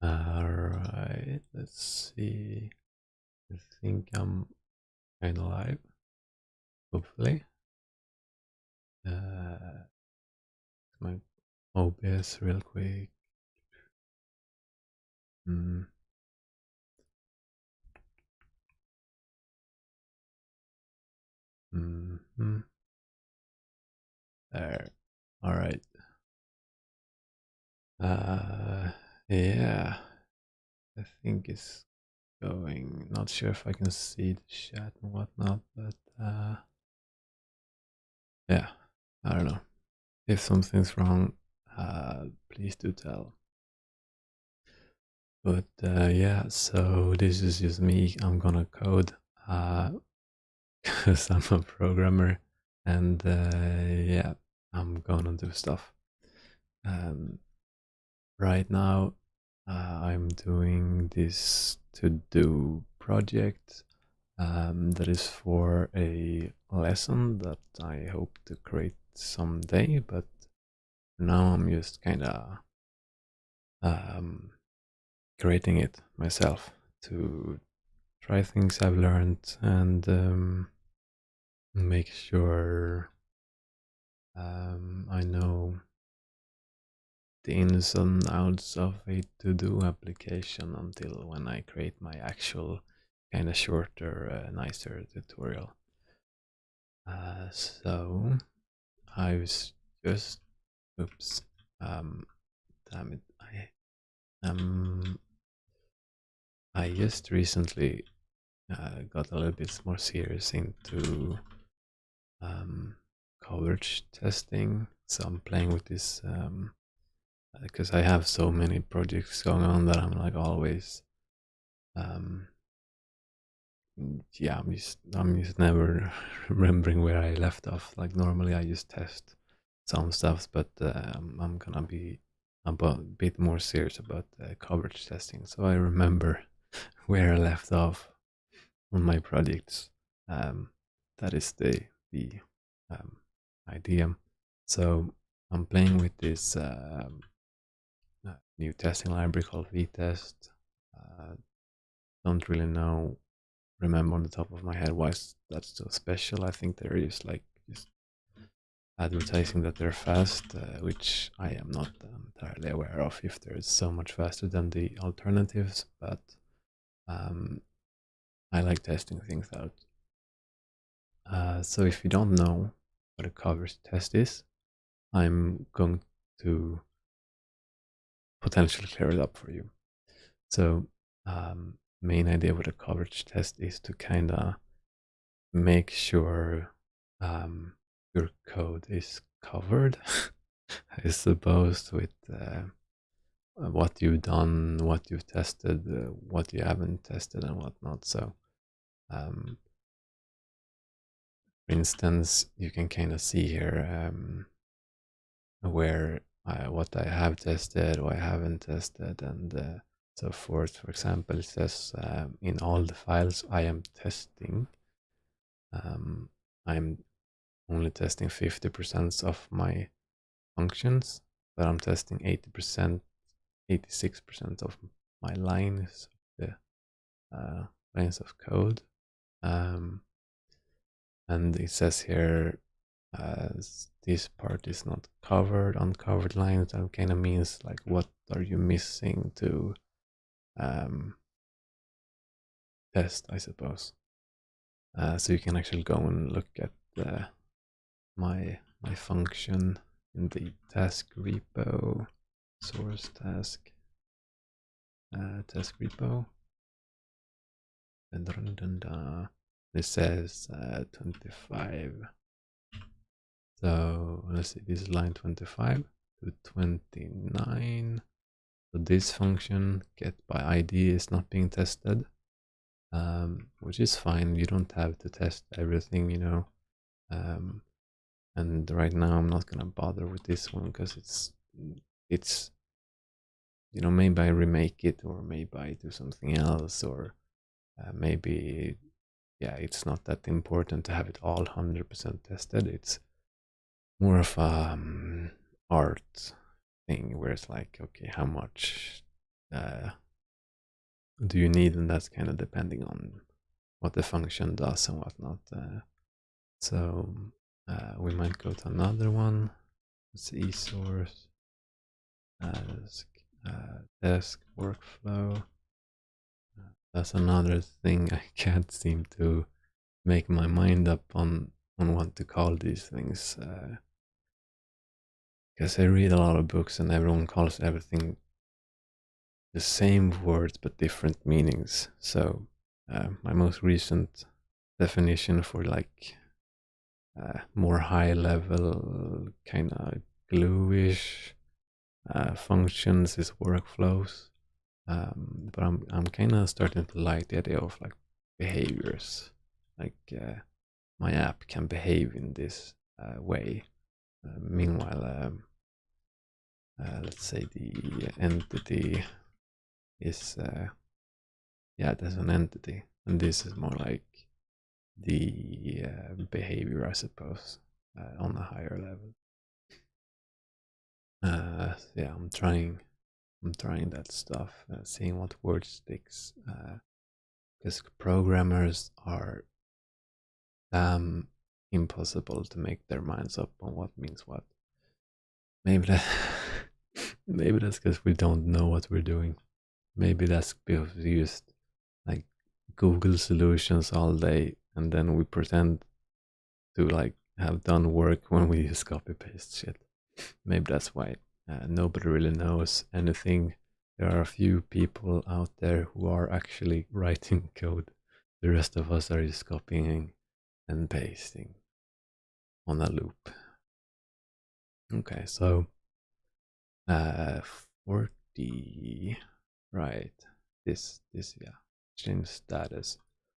Alright, let's see. I think I'm kind of live, hopefully. My OBS real quick. Mm. Mm-hmm. There. Alright. Yeah, I think it's going. Not sure if I can see the chat and whatnot, but yeah, I don't know. If something's wrong, please do tell. But yeah, so this is just me. I'm gonna code because I'm a programmer, and yeah, I'm gonna do stuff. Right now, I'm doing this to-do project that is for a lesson that I hope to create someday, but now I'm just kind of um, creating it myself to try things I've learned and make sure I know the ins and outs of a to-do application until when I create my actual kind of shorter, nicer tutorial. So I was just, oops, damn it, I just recently got a little bit more serious into coverage testing. So I'm playing with this because I have so many projects going on that I'm like always um, yeah, I'm just never remembering where I left off. Like normally I just test some stuff, but I'm gonna be a bit more serious about coverage testing, so I remember where I left off on my projects. Um, that is the um, idea. So I'm playing with this new testing library called VTest. Don't really remember on the top of my head why that's so special. I think they're just advertising that they're fast, which I am not entirely aware of if they're so much faster than the alternatives, but um, I like testing things out. So if you don't know what a coverage test is, I'm going to potentially clear it up for you. So main idea with a coverage test is to kind of make sure your code is covered, I suppose, with what you've done, what you've tested, what you haven't tested, and whatnot. So, for instance, you can kind of see here where what I have tested, what I haven't tested, and so forth. For example, it says in all the files I am testing, I'm only testing 50% of my functions, but I'm testing 80%, 86% of my lines, the lines of code. And it says here, this part is not covered. Uncovered lines, that kind of means like what are you missing to test, I suppose. So you can actually go and look at my function in the task repo, source task repo. This says 25. So let's see, this is line 25 to 29. So this function get by ID is not being tested, which is fine. You don't have to test everything, you know. And right now I'm not gonna bother with this one because it's maybe I remake it, or maybe I do something else, or maybe yeah, it's not that important to have it all 100% tested. It's more of a art thing where it's like, okay, how much do you need, and that's kind of depending on what the function does and whatnot. So we might go to another one. Let's see, source, desk workflow. That's another thing I can't seem to make my mind up on what to call these things. Because I read a lot of books and everyone calls everything the same words but different meanings. So my most recent definition for like more high level kind of gluish functions is workflows. But I'm kind of starting to like the idea of like behaviors, like my app can behave in this way. Meanwhile, let's say the entity is yeah, there's an entity, and this is more like the behavior, I suppose, on a higher level. Yeah, I'm trying that stuff, seeing what word sticks. Because programmers are damn impossible to make their minds up on what means what. Maybe that maybe that's because we don't know what we're doing. Maybe that's because we used like Google solutions all day, and then we pretend to like have done work when we use copy paste shit. Maybe that's why nobody really knows anything. There are a few people out there who are actually writing code. The rest of us are just copying and pasting on a loop. Okay, so 40, right? This yeah, change status.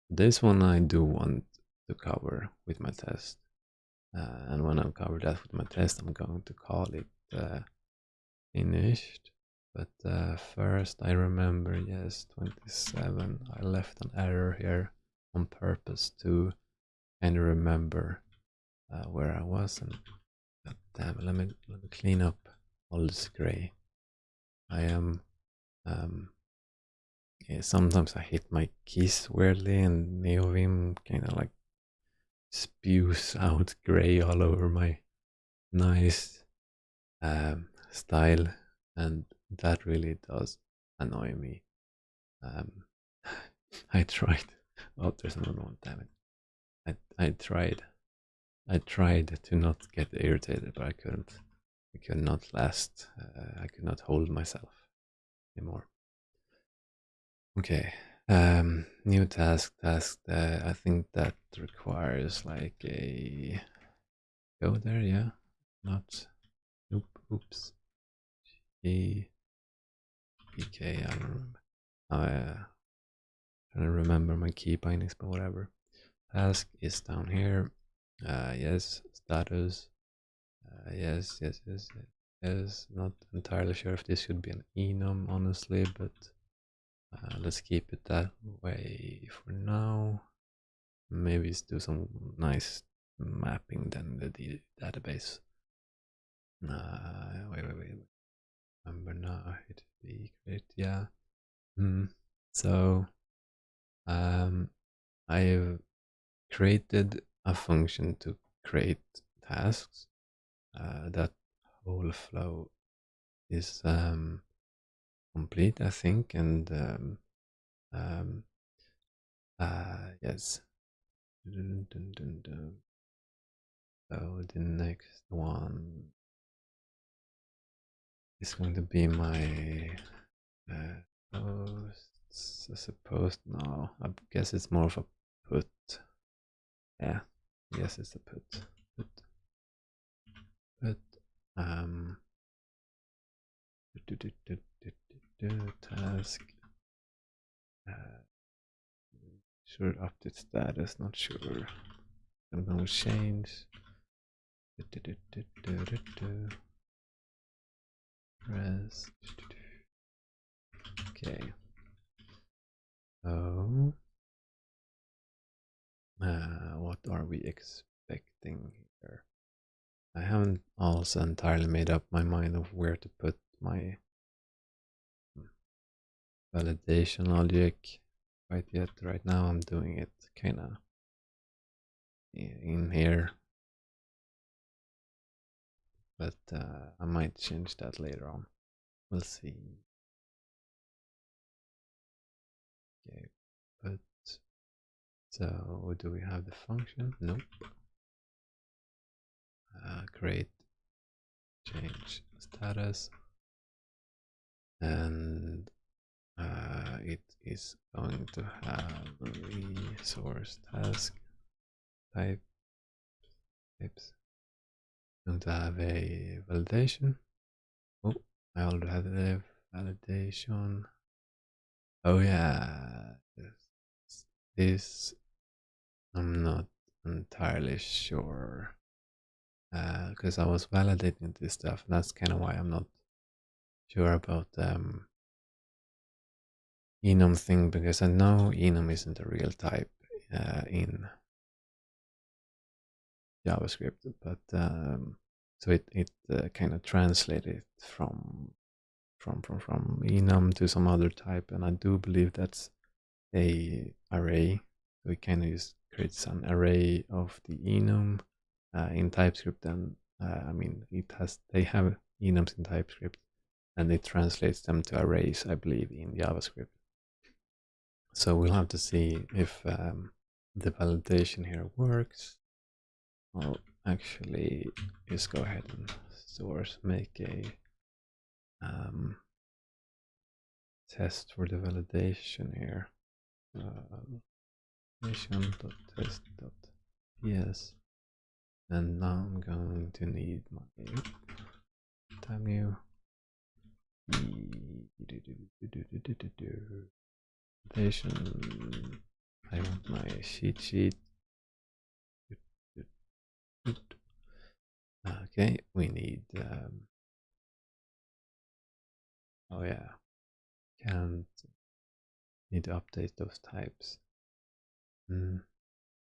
This one I do want to cover with my test, and when I've covered that with my test, I'm going to call it finished. But first, I remember, yes, 27. I left an error here on purpose to kind of remember where I was. And damn, let me clean up all this gray. I am. Yeah, sometimes I hit my keys weirdly, and Neovim kind of like spews out gray all over my nice style, and that really does annoy me. I tried. Oh, there's another one. Damn it! I tried. I tried to not get irritated, but I couldn't. I could not last. I could not hold myself anymore. Okay. New task. I think that requires like a go there. Yeah. Not. Nope. Oops. E. PK. I don't remember. Trying to remember my key bindings, but whatever. Task is down here. Yes. Status. Yes. Not entirely sure if this should be an enum, honestly, but let's keep it that way for now. Maybe let's do some nice mapping then the database. Wait. Remember now, hit the create, yeah. So I've created a function to create tasks. That whole flow is complete, I think, and yes. So the next one is going to be my posts. I suppose no. I guess it's more of a put. Yeah. Yes, it's a put. Put. Um. Task. Sure, update status. Not sure. No change. Rest. Okay. So, what are we expecting here? I haven't also entirely made up my mind of where to put my validation logic quite yet. Right now I'm doing it kind of in here, but I might change that later on. We'll see. Okay, but so do we have the function? Nope. Create change status, and it is going to have resource task types. Going to have a validation. Oh, I already had the validation. Oh yeah, this I'm not entirely sure because I was validating this stuff. And that's kind of why I'm not sure about enum thing, because I know enum isn't a real type in JavaScript, but so it kind of translated from enum to some other type, and I do believe that's a array. So it kind of just creates an array of the enum in TypeScript, and I mean they have enums in TypeScript, and it translates them to arrays, I believe, in JavaScript. So we'll have to see if the validation here works. I'll actually just go ahead and make a test for the validation here. Validation.test.ps, and now I'm going to need my validation. I want my cheat sheet. Okay, we need oh yeah, can't need to update those types.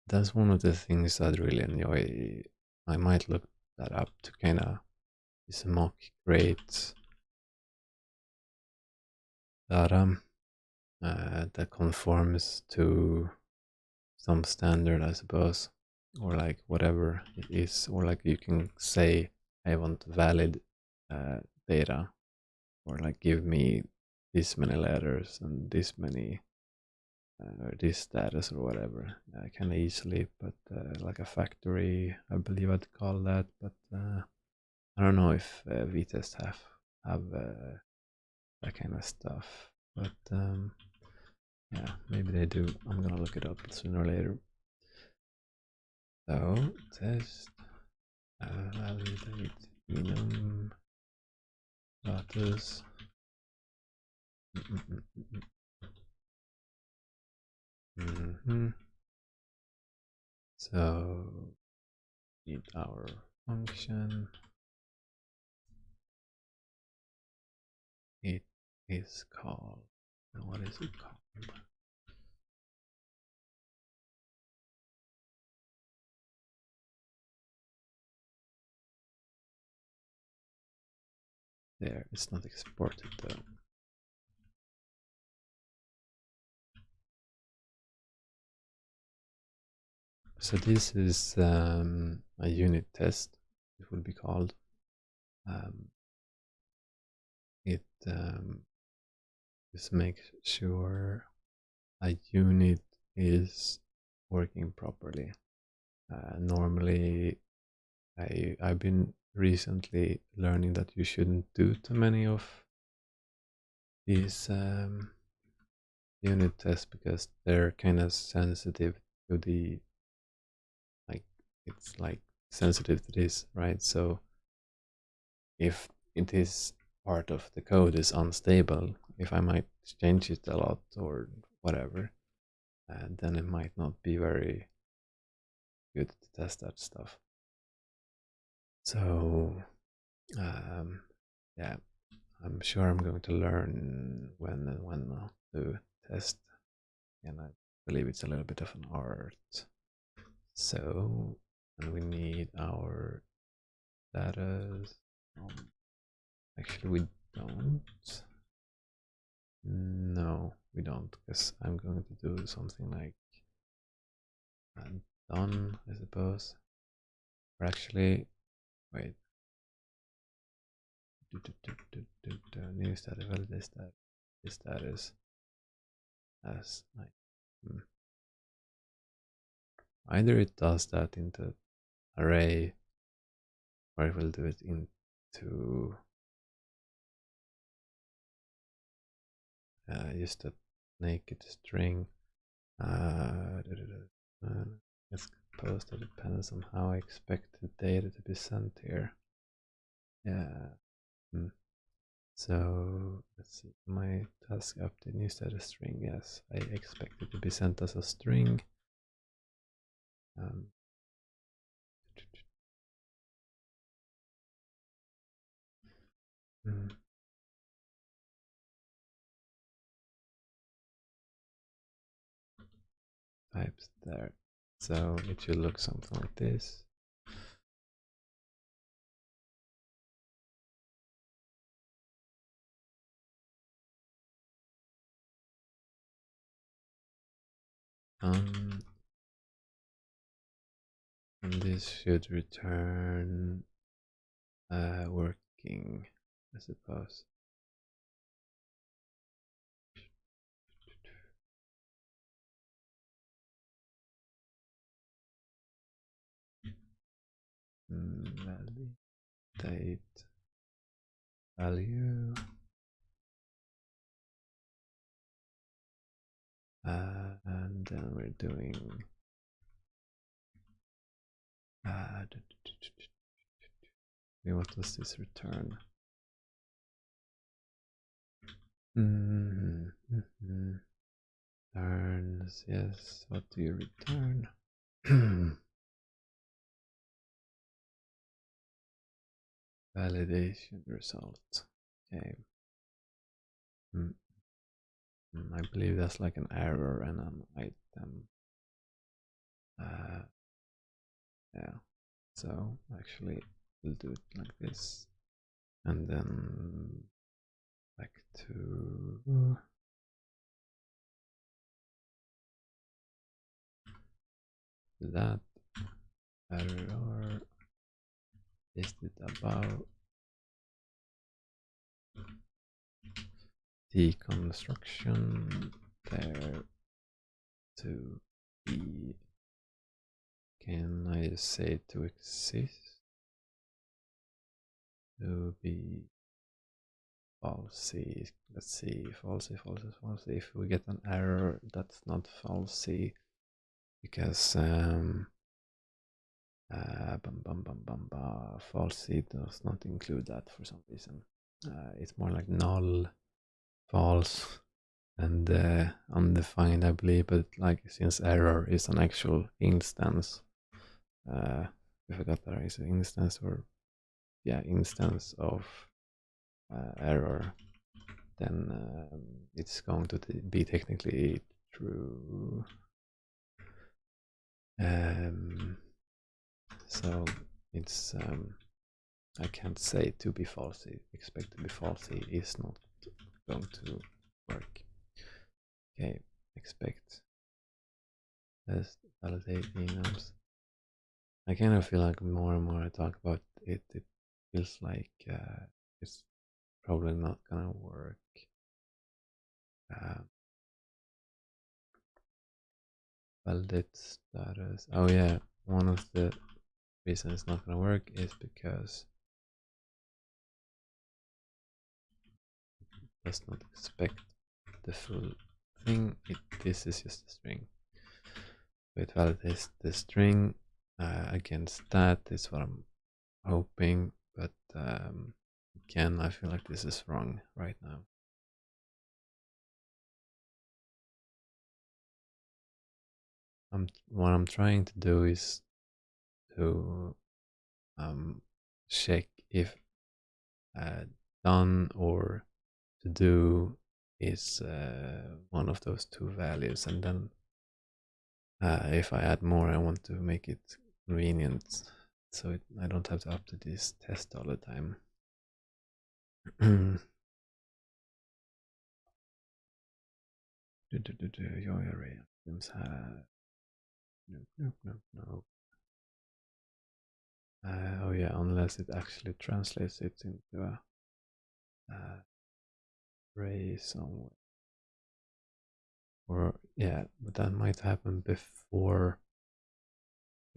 That's one of the things I'd really enjoy. I might look that up to kind of this mock create data that conforms to some standard, I suppose, or like whatever it is, or like you can say I want valid data, or like give me this many letters and this many or this status or whatever. I can easily put like a factory, I believe I'd call that, but I don't know if VTest have that kind of stuff, but yeah, maybe they do. I'm gonna look it up sooner or later. So test validate enum status. So need our function. It is called. What is it called? There, it's not exported though. So this is a unit test, it will be called. It just makes sure a unit is working properly. Normally, I've been recently learning that you shouldn't do too many of these unit tests because they're kind of sensitive to the it's like sensitive to this, right? So if it is part of the code is unstable, if I might change it a lot or whatever, then it might not be very good to test that stuff. So yeah, I'm sure I'm going to learn when to test, and I believe it's a little bit of an art. So, and we need our data. Actually, we don't No, we don't, because I'm going to do something like done, I suppose. Or actually, wait. New status, validate status. This status as like either it does that into array, or it will do it into just a naked string. Let's suppose that depends on how I expect the data to be sent here. Yeah. So let's see. My task update new status string. Yes, I expect it to be sent as a string. Types there. So it should look something like this. And this should return working, I suppose. Validate value. And then we're doing what does this return? Returns, yes. What do you return? Validation result. Okay. I believe that's like an error and an item. Yeah. So actually, we'll do it like this, and then back to that error listed above. Deconstruction there to be. Can I just say to exist? To be falsy. Let's see, falsy. If we get an error, that's not falsy because falsy does not include that for some reason. It's more like null, false, and undefined, I believe. But like since error is an actual instance, I forgot that is an instance or instance of error, then it's going to be technically true. So it's I can't say to be falsy. Expect to be falsy is not going to work. Okay, expect test validate enums. I kind of feel like more and more I talk about it, it feels like it's probably not gonna work. Validate status. Oh yeah, one of the reasons it's not gonna work is because it does not expect the full thing. This is just a string. So it validates the string against that is what I'm hoping, but again, I feel like this is wrong right now. What I'm trying to do is to check if done or to do is one of those two values, and then if I add more, I want to make it convenient so I don't have to update this test all the time. Joy array items have. No. Oh yeah, unless it actually translates it into a array somewhere. Or yeah, but that might happen before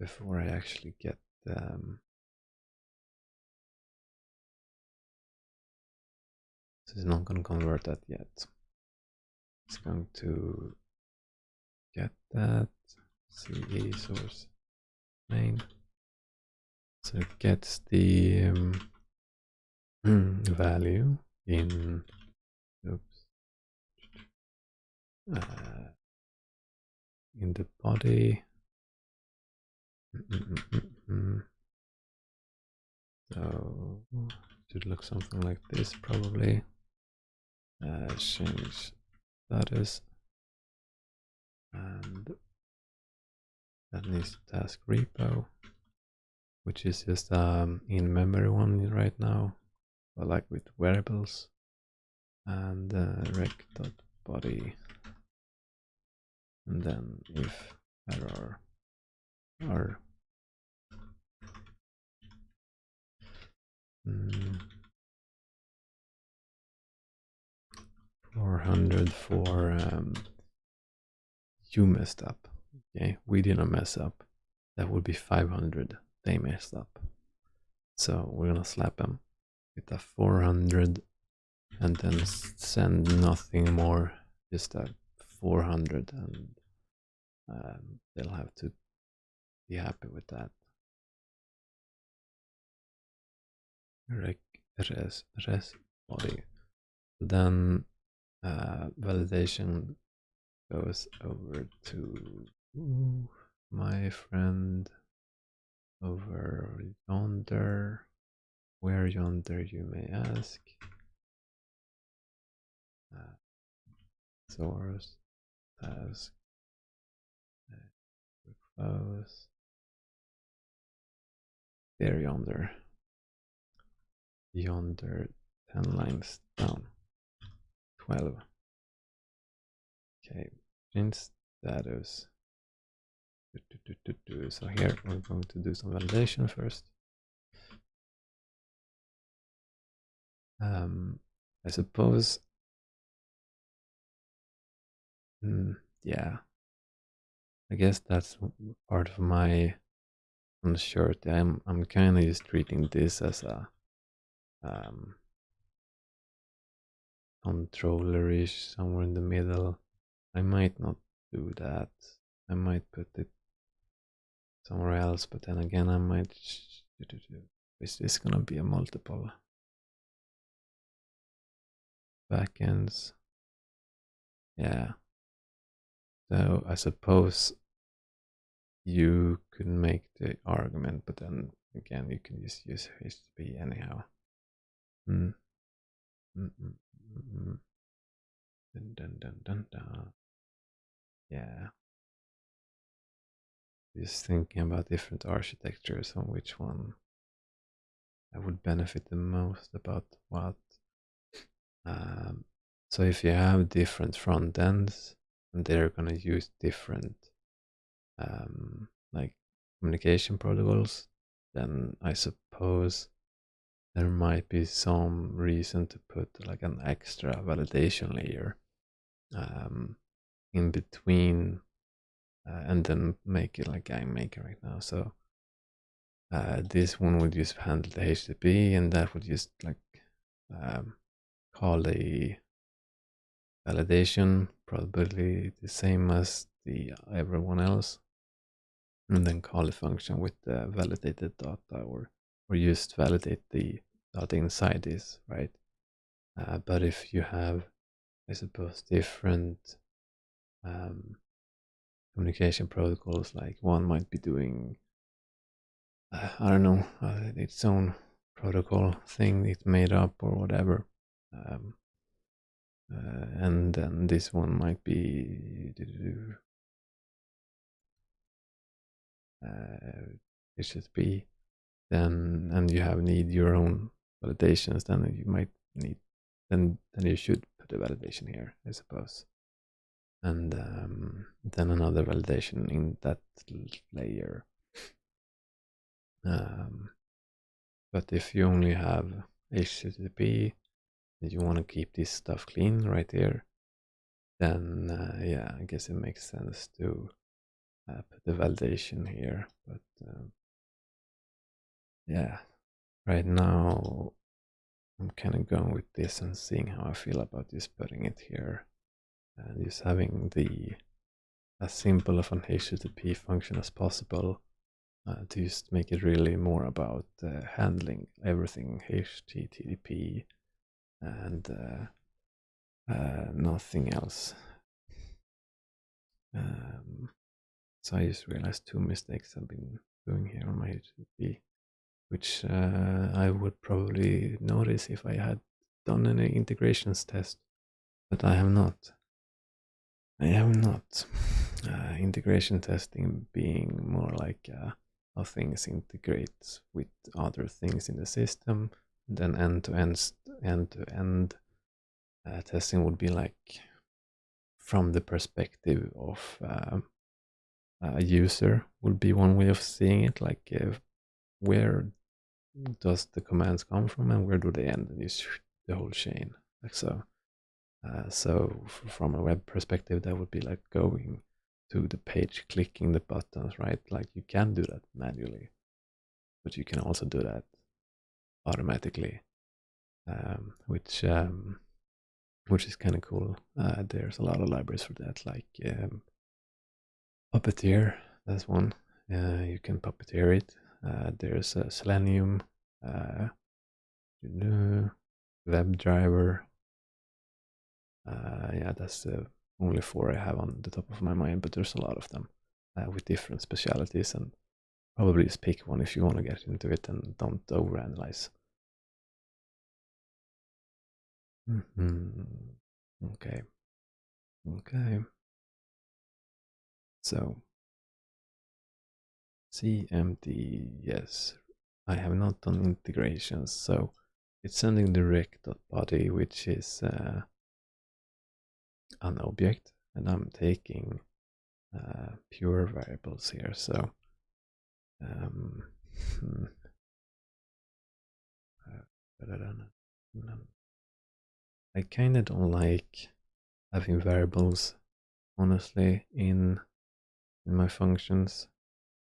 I actually get so it's not going to convert that yet. It's going to get that CE source main. So it gets the value in in the body. So it should look something like this probably. Change status, and that needs task repo, which is just in memory one right now, but like with variables, and rec.body, and then if error are 400 for you messed up. Okay, we didn't mess up. That would be 500. They messed up. So we're gonna slap them with a 400 and then send nothing more, just a 400, and they'll have to be happy with that. Res body. Then validation goes over to my friend over yonder. Where yonder, you may ask? Source, task, close. There yonder. Yonder 10 lines down. 12. Okay, print status. So here we're going to do some validation first. I suppose. Yeah. I guess that's part of my uncertainty. I'm kind of just treating this as a controller-ish, somewhere in the middle. I might not do that. I might put it somewhere else, but then again, I might. Is this gonna be a multiple backends? Yeah. So I suppose you could make the argument, but then again, you can just use HTTP anyhow. Yeah. Just thinking about different architectures on which one I would benefit the most about what. So if you have different front ends and they're gonna use different like communication protocols, then I suppose there might be some reason to put like an extra validation layer in between, and then make it like I'm making right now. So this one would just handle the HTTP, and that would just like call the validation probably the same as the everyone else, and then call the function with the validated data, or just validate the data inside this, right? But if you have, I suppose, different communication protocols, like one might be doing I don't know, its own protocol thing it made up or whatever, and then this one might be it should be then, and you need your own validations, then you might need then you should put a validation here, I suppose. and then another validation in that layer. But if you only have HTTP and you want to keep this stuff clean right here, then yeah, I guess it makes sense to put the validation here. But yeah, right now I'm kind of going with this and seeing how I feel about just putting it here and just having the as simple of an HTTP function as possible to just make it really more about handling everything HTTP and nothing else. So I just realized 2 mistakes I've been doing here on my HTTP, which I would probably notice if I had done any integrations test, but I have not. I have not. Integration testing being more like how things integrate with other things in the system. Then end-to-end testing would be like from the perspective of a user would be one way of seeing it. Like where does the commands come from and where do they end? And use the whole chain. Like so. So from a web perspective, that would be like going to the page, clicking the buttons, right? Like you can do that manually, but you can also do that automatically, which is kind of cool. There's a lot of libraries for that, like Puppeteer. That's one. You can Puppeteer it. There's Selenium, WebDriver. Yeah, that's the only 4 I have on the top of my mind, but there's a lot of them with different specialities, and probably just pick one if you want to get into it and don't overanalyze. Okay. So CMD, yes, I have not done integrations, so it's sending direct.body, which is an object, and I'm taking pure variables here. So I kind of don't like having variables, honestly, in my functions.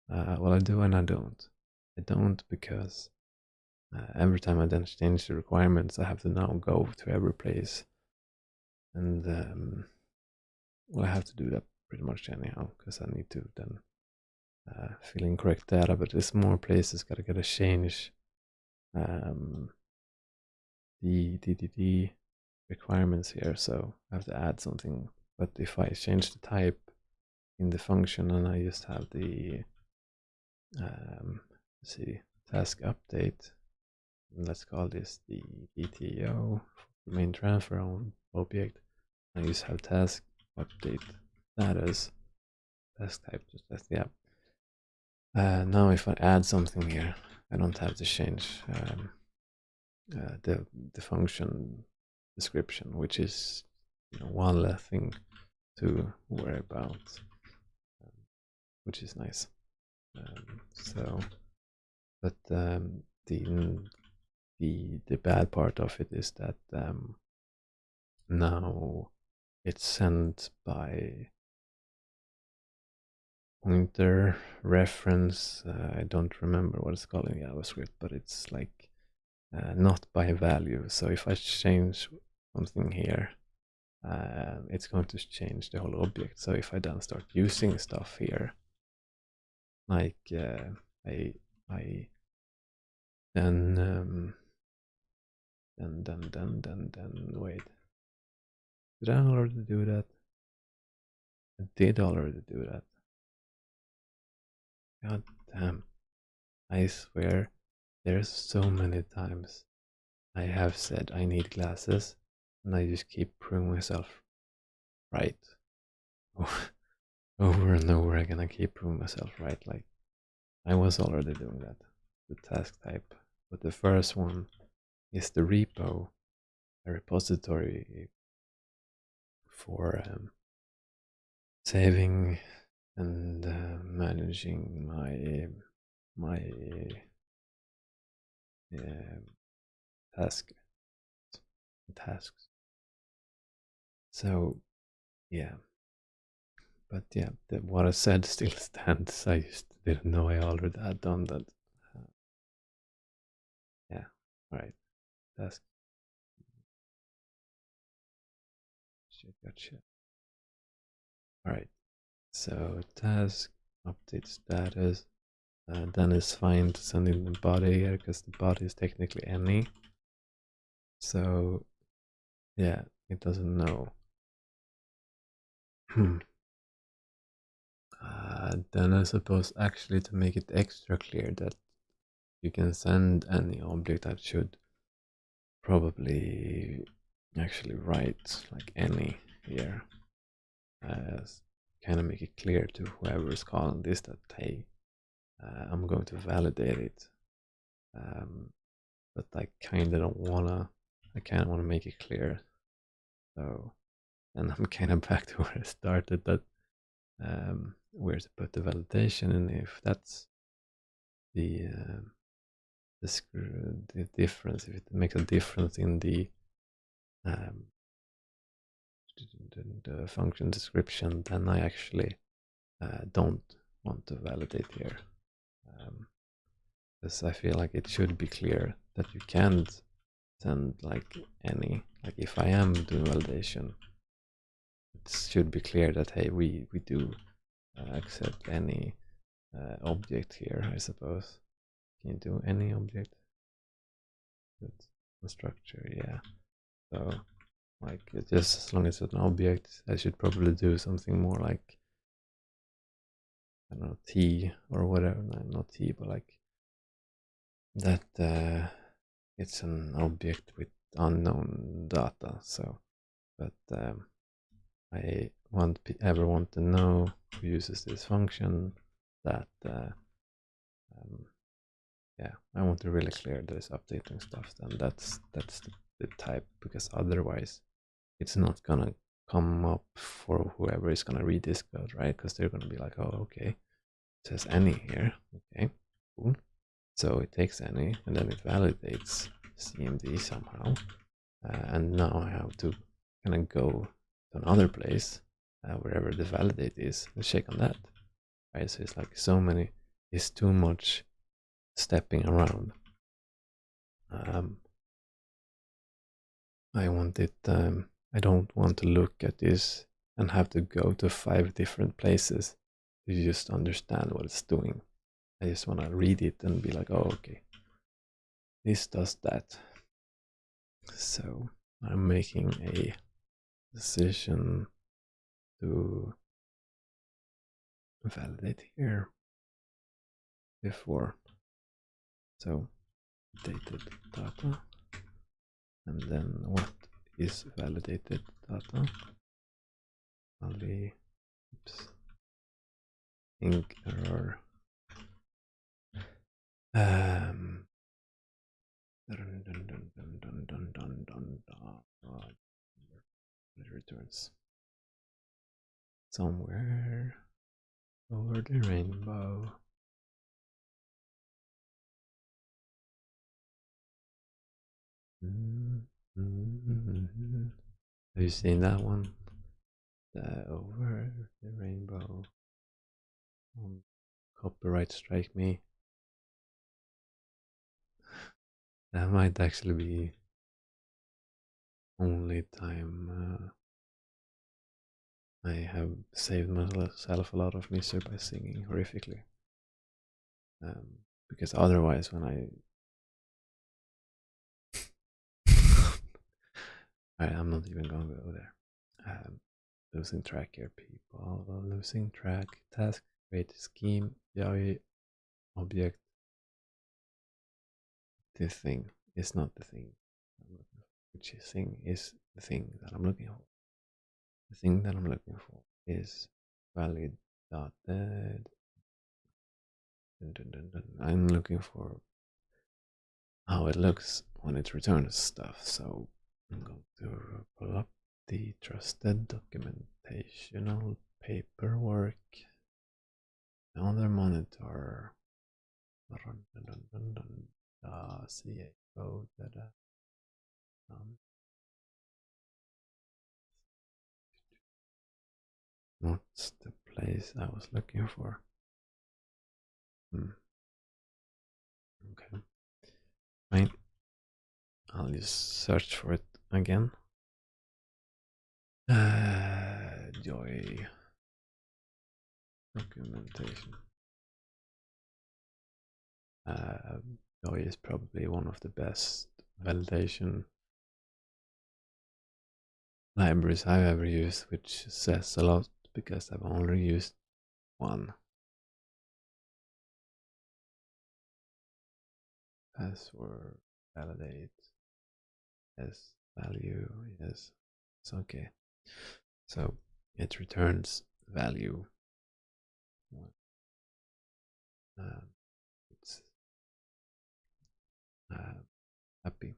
Well, I do and I don't. I don't because every time I then change the requirements, I have to now go to every place, and well, I have to do that pretty much anyhow because I need to then fill in correct data. But there's more places gotta change the requirements here, so I have to add something. But if I change the type in the function and I just have the let's see, task update, let's call this the DTO, the main transfer object, I just have task update status, task type, just that's the app. Now if I add something here, I don't have to change the function description, which is one less thing to worry about, which is nice. So, but the bad part of it is that now it's sent by pointer reference. I don't remember what it's called in JavaScript, but it's like not by value. So if I change something here, it's going to change the whole object. So if I then start using stuff here, like I then wait, did I already do that? I did already do that. God damn, I swear there's so many times I have said I need glasses and I just keep proving myself right. Over and over again, I keep proving myself right. Like I was already doing that, the task type. But the first one is the repo, a repository for saving and managing my tasks. So yeah, but yeah, what I said still stands. I just didn't know I already had done that. Yeah, all right, task. Gotcha. All right, so task update status. Then it's fine to send in the body here because the body is technically any. So yeah, it doesn't know. Then I suppose actually to make it extra clear that you can send any object, that should probably actually write like any here. Kind of make it clear to whoever is calling this that hey, I'm going to validate it. But I kind of don't wanna. I kind of want to make it clear. So, and I'm kind of back to where I started. That where to put the validation, and if that's the difference, if it makes a difference in the function description, then I actually don't want to validate here. Because I feel like it should be clear that you can't send like any, like if I am doing validation, it should be clear that hey, we do accept any object here, I suppose. Can you do any object? That's the structure, yeah. So like just as long as it's an object, I should probably do something more like, I don't know, T or whatever. No, not T, but like that it's an object with unknown data. So, but I ever want to know who uses this function, that yeah, I want to really clear this updating stuff. Then that's the type, because otherwise it's not gonna come up for whoever is gonna read this code, right? Because they're gonna be like, oh, okay, it says any here, okay, cool. So it takes any and then it validates CMD somehow, and now I have to kind of go to another place wherever the validate is and check on that, right? So it's like so many, it's too much stepping around. I want it. I don't want to look at this and have to go to 5 different places to just understand what it's doing. I just want to read it and be like, oh, okay, this does that. So I'm making a decision to validate here before. So dated data, and then what is validated data? Only, oops, ink error. It returns somewhere over the rainbow. Have you seen that one? Over the rainbow. Copyright strike me. That might actually be only time I have saved myself a lot of misery by singing horrifically. Because otherwise, when I I'm not even going to go there. Losing track here, people. Losing track. Task, create scheme, Yaoi, object. This thing is not the thing I'm looking for. Which thing is the thing that I'm looking for? The thing that I'm looking for is valid dotted. I'm looking for how it looks when it returns stuff. So I'm going to pull up the trusted documentational paperwork, another monitor, CA code, what's the place I was looking for? Okay, fine. I'll just search for it again. Joy documentation. Joy is probably one of the best validation libraries I've ever used, which says a lot because I've only used one. Password validate. Yes, value. Yes, it's okay. So it returns value. It's happy.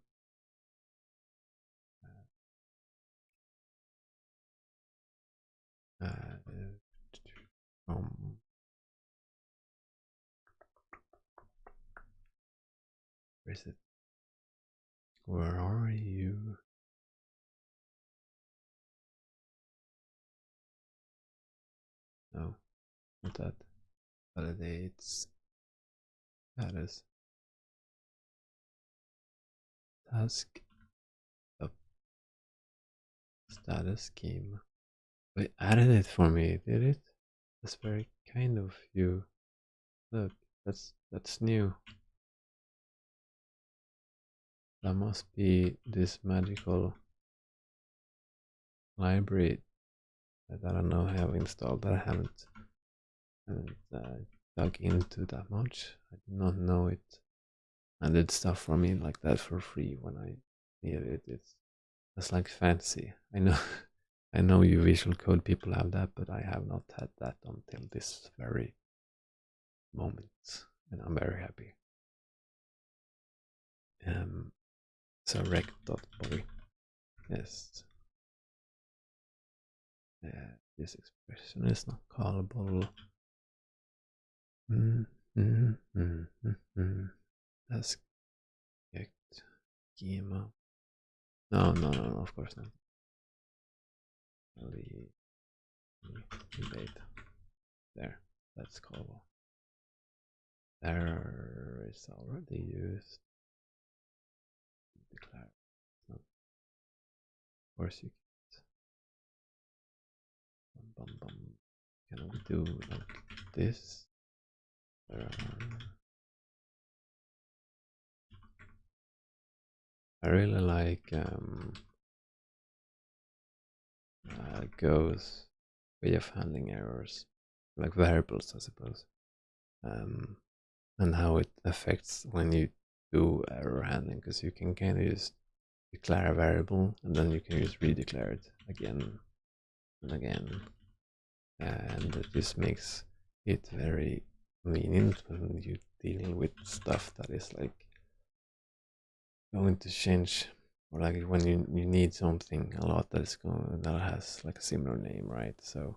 Where is it? Where are you? No, not that. Validates status. Task up. Status scheme. Wait, added it for me, did it? That's very kind of you. Look, that's new. That must be this magical library that I don't know I have installed that I haven't dug into that much. I did not know it. And did stuff for me like that for free when I needed it. It's like fancy. I know I know you visual code people have that, but I have not had that until this very moment. And I'm very happy. So rec.body. Yes. This expression is not callable. Task object schema. No, of course not. Debate. There, that's callable. There is already used. Declare. No. Of course you can't. Can we do like this? I really like Go's way of handling errors, like variables, I suppose, and how it affects when you do error handling, because you can kind of just declare a variable and then you can just redeclare it again and again, and it just makes it very convenient when you're dealing with stuff that is like going to change, or like when you need something a lot that is going that has like a similar name, right? So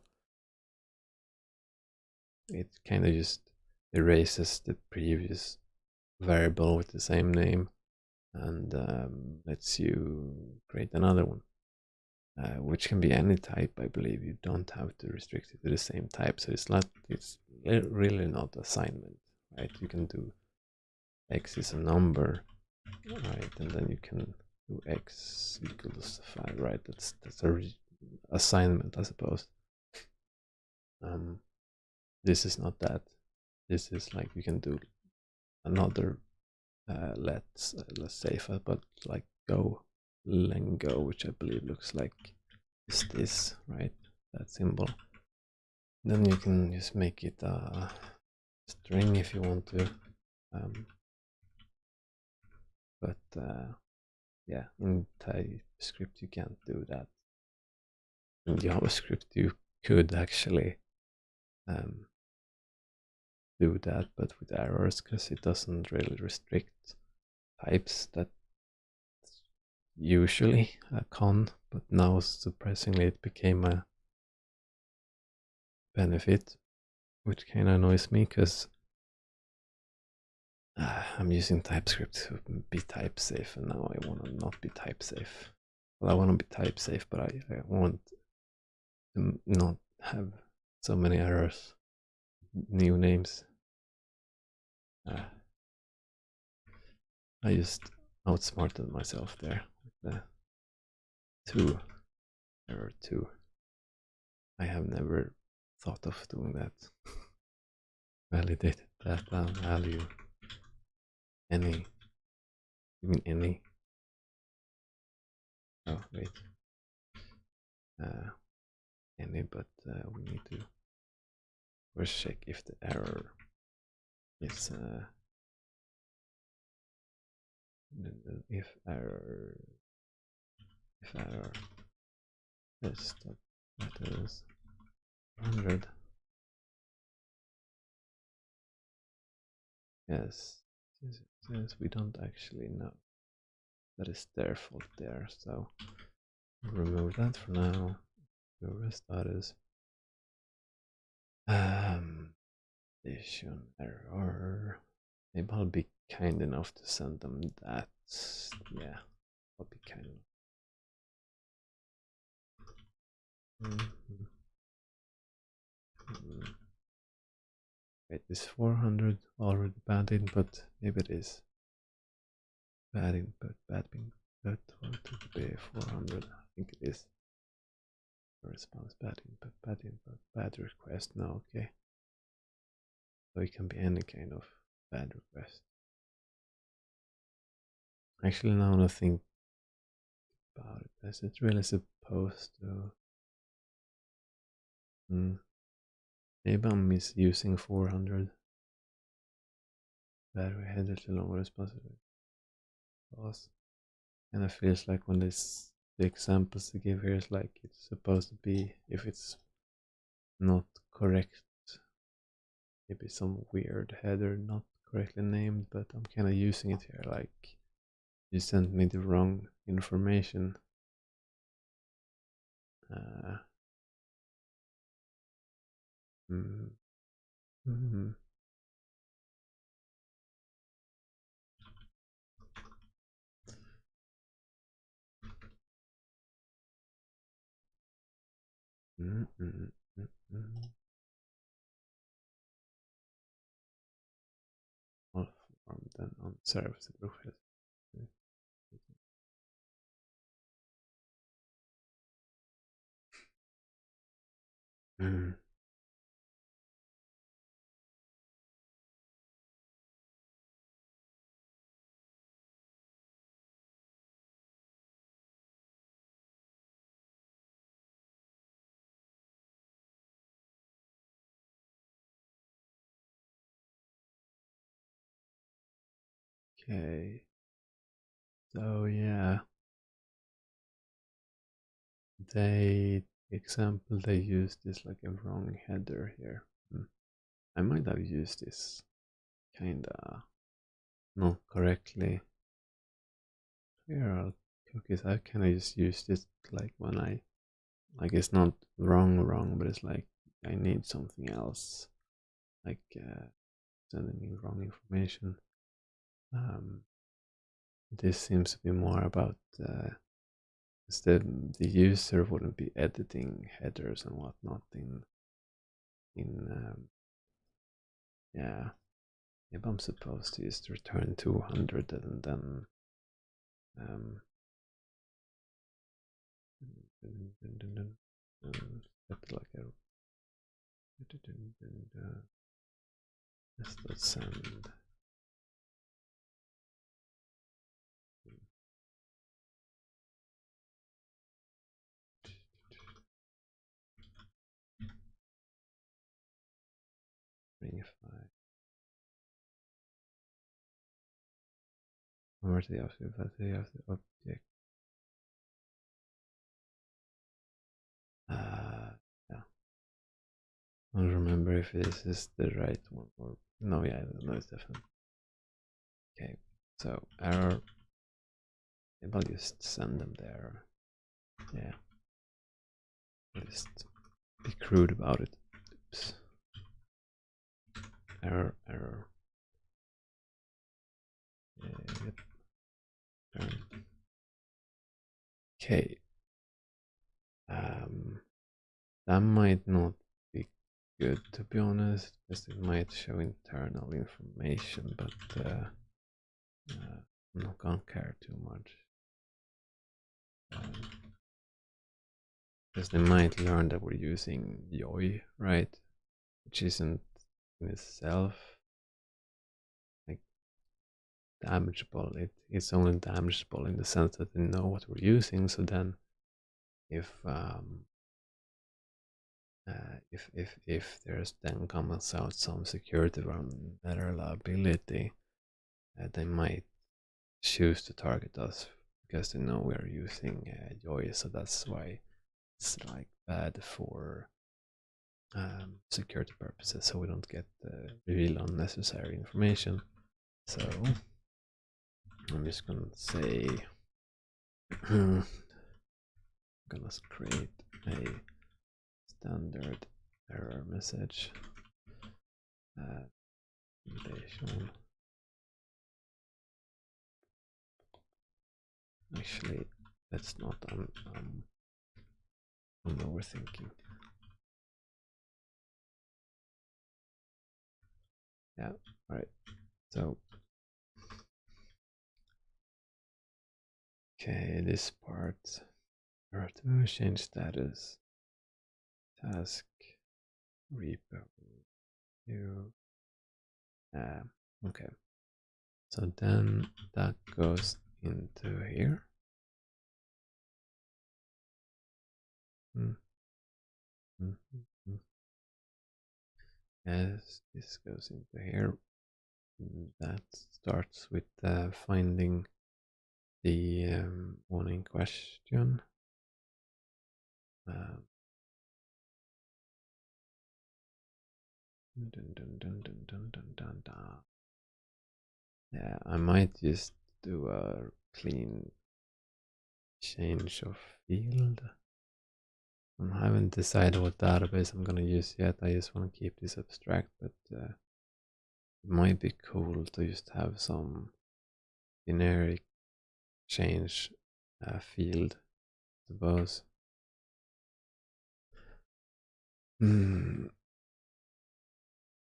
it kind of just erases the previous variable with the same name and lets you create another one, which can be any type. I believe you don't have to restrict it to the same type, so it's really not assignment, right? You can do x is a number, right, and then you can do x equals 5, right? That's a assignment, I suppose. This is not that. This is like you can do another let's say if I put like go lengo, which I believe looks like is this, right? That symbol. Then you can just make it a string if you want to, but yeah, in TypeScript you can't do that. In JavaScript you could actually do that, but with errors, because it doesn't really restrict types. That usually a con, but now surprisingly it became a benefit, which kind of annoys me because I'm using TypeScript to be type safe, and now I want to not be type safe. Well, I want to be type safe, but I want to not have so many errors, new names. I just outsmarted myself there with the error 2. I have never thought of doing that. Validated data value any. You mean any? Oh wait. Any, but we need to first check if the error is if error is that is 100. Yes, we don't actually know. That is their fault there, so remove that for now. Remove status. Issue error. Maybe I'll be kind enough to send them that. Yeah, I'll be kind enough. Wait, is 400 already bad input? Maybe it is. Bad input, bad input, what to be 400? I think it is. Response, bad input, bad request. No, okay. So it can be any kind of bad request. Actually, now I think about it, is it really supposed to? Maybe I'm misusing 400. Battery header to long response. And it feels like when this the examples they give here is like it's supposed to be, if it's not correct, maybe some weird header not correctly named, but I'm kind of using it here like you sent me the wrong information. All form then on service. Okay. So yeah, the example they used is like a wrong header here. I might have used this kinda not correctly. Here are cookies. I kinda just used it like when I like it's not wrong, but it's like I need something else, like sending me wrong information. This seems to be more about instead the user wouldn't be editing headers and whatnot in yeah, maybe I'm supposed to just return 200 and then set like a let's send ringify property of the object. Yeah. I don't remember if this is the right one or no. Yeah, no, it's definitely okay. So error. Maybe I'll just send them there. Yeah. I'll just be crude about it. Oops. Error. Okay. That might not be good, to be honest, because it might show internal information, but I'm not gonna care too much. Because they might learn that we're using Yoi, right? Which isn't in itself like damageable. It's only damageable in the sense that they know what we're using. So then, if there's then comes out some security vulnerability, they might choose to target us because they know we're using Yoi. So that's why it's like bad for security purposes, so we don't get reveal unnecessary information. So I'm just gonna say I'm gonna create a standard error message validation. Actually, that's not. I'm overthinking. Yeah. All right. So okay, this part. To change status. Task repo. Okay. So then that goes into here. As this goes into here, that starts with finding the one in question. Yeah, I might just do a clean change of field. I haven't decided what database I'm gonna use yet. I just want to keep this abstract, but it might be cool to just have some generic change field, I suppose.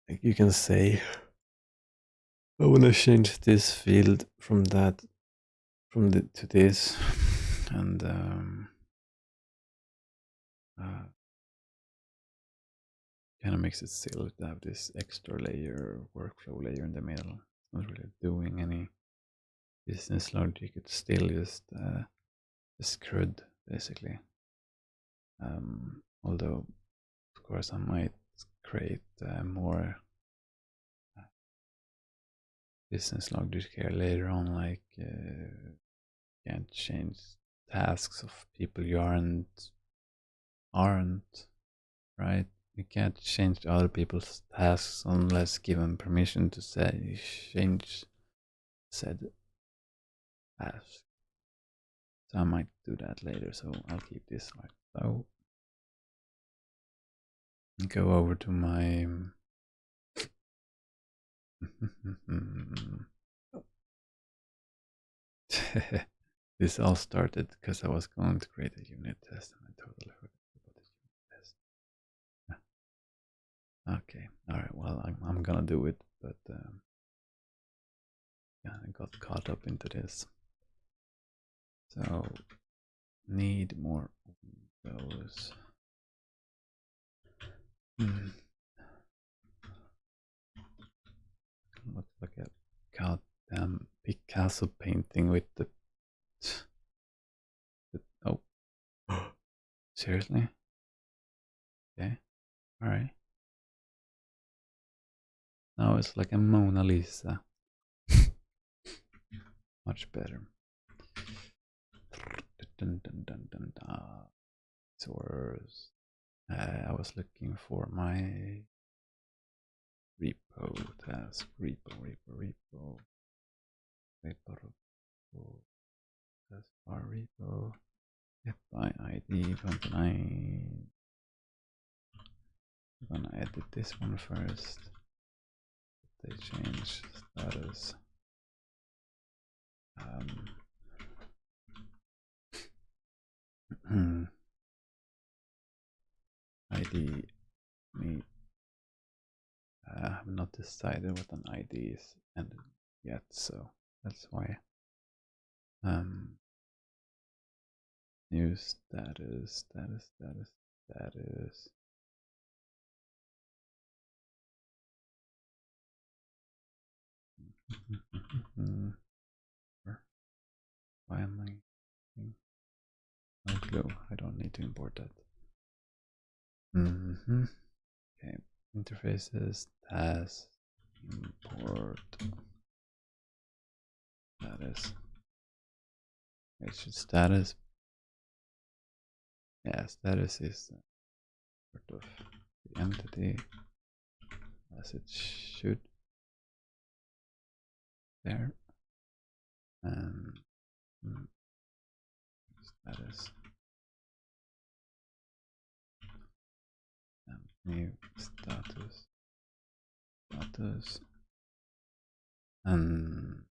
Like you can say, I want to change this field from that, to this, and kind of makes it silly to have this extra layer, workflow layer in the middle. It's not really doing any business logic. It's still just CRUD basically. Although, of course, I might create more business logic here later on, like can't change tasks of people you aren't, right? You can't change other people's tasks unless given permission to say change said task. So I might do that later, so I'll keep this like so. Go over to my this all started because I was going to create a unit test and I totally forgot about the unit test. Okay, alright, well, I'm gonna do it, but yeah, I got caught up into this. So, need more windows. Looks like a goddamn Picasso painting with the oh. Seriously? Okay, alright. Now it's like a Mona Lisa. Much better. Source. I was looking for my repo task. Repo. Task bar repo. Get by ID 29. I'm gonna edit this one first. They change status. ID me. I have not decided what an ID is yet, so that's why. New status. Why am I? No clue. I don't need to import that. Okay. Interfaces. Task. Import. Status. It should status. Yeah, status is part of the entity as it should. There. And status. And new status. And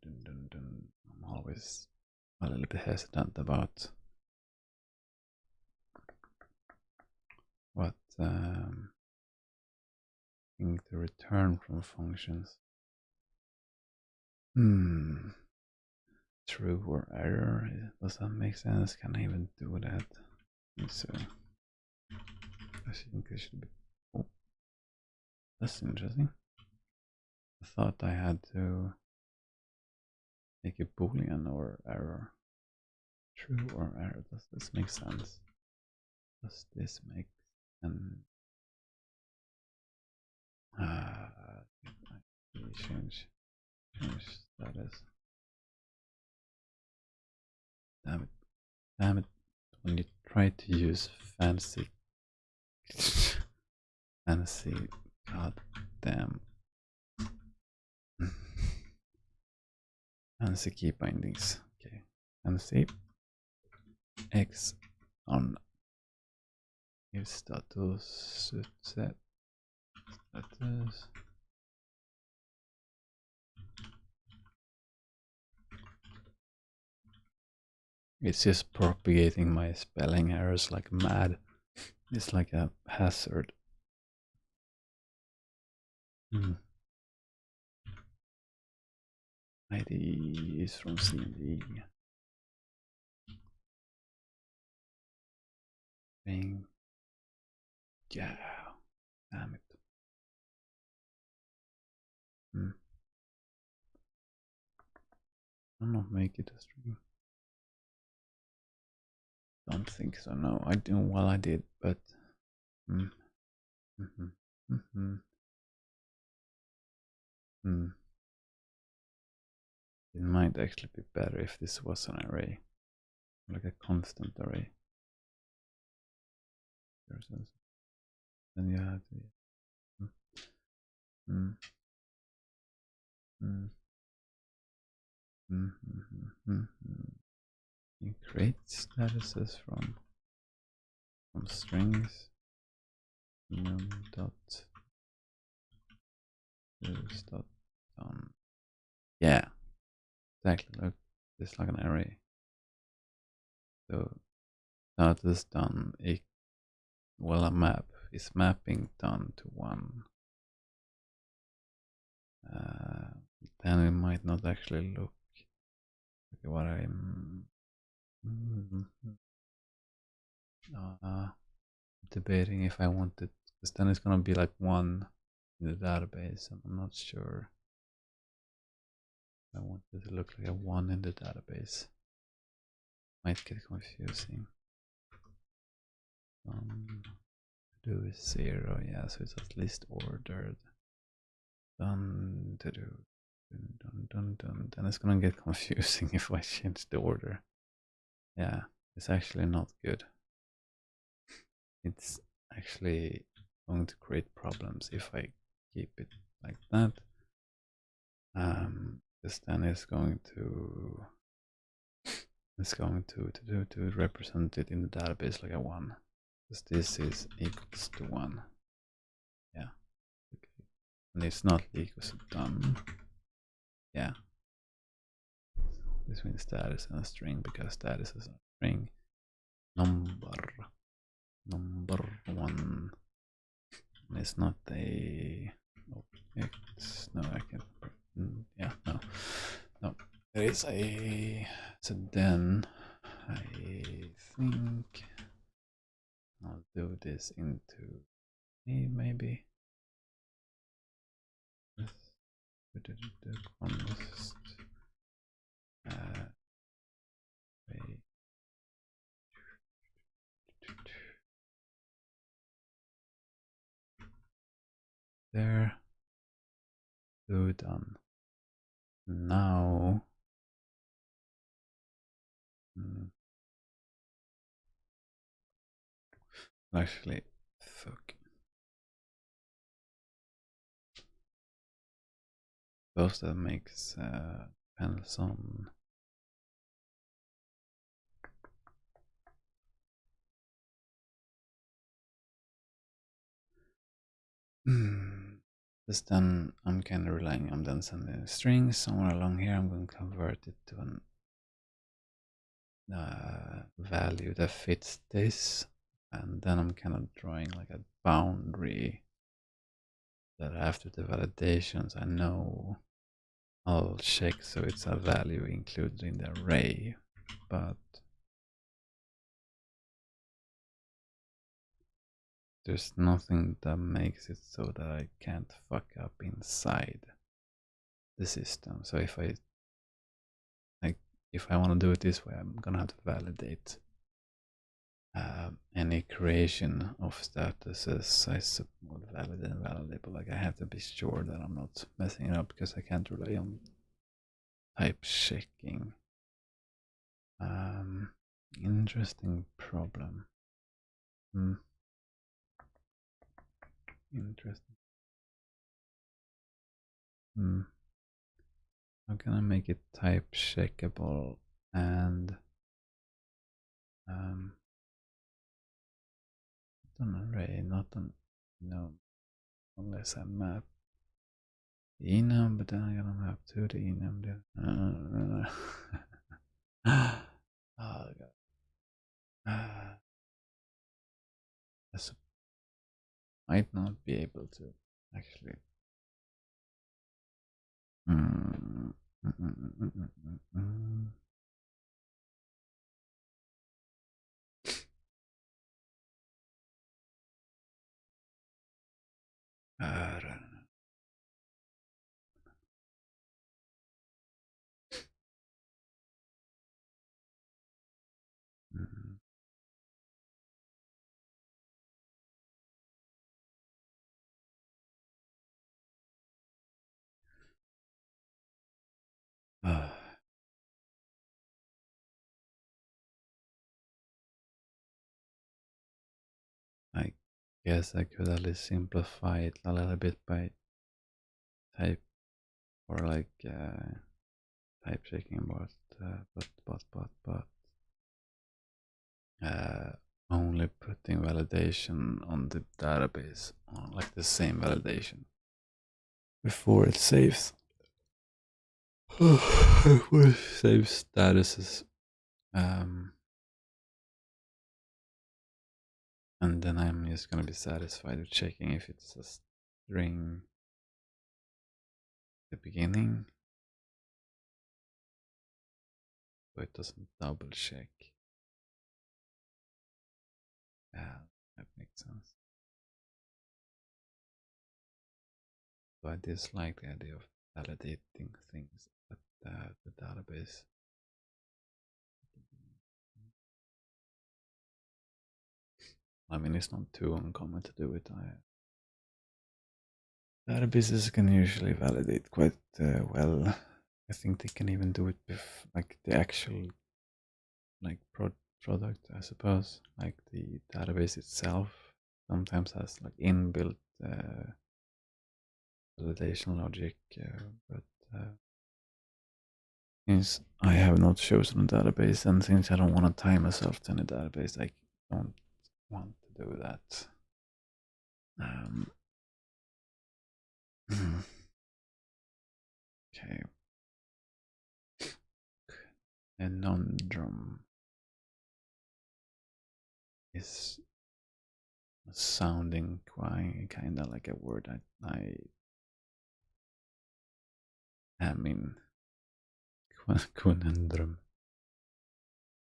I'm always a little bit hesitant about what thing to return from functions. True or error? Does that make sense? Can I even do that? I think so. I think it should be. Oh, that's interesting. I thought I had to make a boolean or error. True or error? Does this make sense? Does this make sense? Change status. Damn it. When you try to use fancy goddamn fancy key bindings. Okay. Fancy X on new status set status. It's just propagating my spelling errors like mad. It's like a hazard. ID is from CMD. Thing. Yeah. Damn it. I'll not make it a string. Don't think so. No, I do. Well, I did, but. It might actually be better if this was an array, like a constant array. Then you have to. You create statuses from strings. Dot done. Yeah, exactly. Look, it's like an array. So status done. Well, a map is mapping done to one. Then it might not actually look like what I'm debating if I wanted, because then it's gonna be like one in the database, and I'm not sure I want it to look like a one in the database. Might get confusing. Do is 0, yeah, so it's at least ordered. Done to do. Dun. Then it's gonna get confusing if I change the order. Yeah, it's actually not good. It's actually going to create problems if I keep it like that. This then is going to represent it in the database like a 1. because this is equals to 1. Yeah. Okay. And it's not equals to done. Yeah. This means status and a string because status is a string. Number 1. And it's not a object. No, I can't. Yeah, no. There is a. So then I think I'll do this into a maybe. Const there. Do done. Now. Actually, fuck. Suppose that makes depends on. This then I'm kind of relying on then sending a string somewhere along here. I'm going to convert it to an value that fits this, and then I'm kind of drawing like a boundary that after the validations I know I'll check so it's a value included in the array, but there's nothing that makes it so that I can't fuck up inside the system. So if I want to do it this way, I'm gonna have to validate any creation of statuses. I suppose valid and validable. Like I have to be sure that I'm not messing it up because I can't rely on type checking. Interesting problem. Interesting. How can I make it type checkable and an array, not an enum, unless I map the enum, but then I gotta map to the enum. Oh god. I might not be able to actually. I guess I could at least simplify it a little bit by type or like type checking, but only putting validation on the database, on like the same validation before it saves. It saves statuses. And then I'm just gonna be satisfied with checking if it's a string at the beginning, so it doesn't double check. Yeah, that makes sense. So I dislike the idea of validating things at the database. I mean, it's not too uncommon to do it. Databases can usually validate quite well. I think they can even do it with like the actual like product, I suppose. Like the database itself sometimes has like inbuilt validation logic, but since I have not chosen a database and since I don't want to tie myself to any database, I don't want to do that. Okay. Conundrum is sounding quite kind of like a word I am in. Conundrum.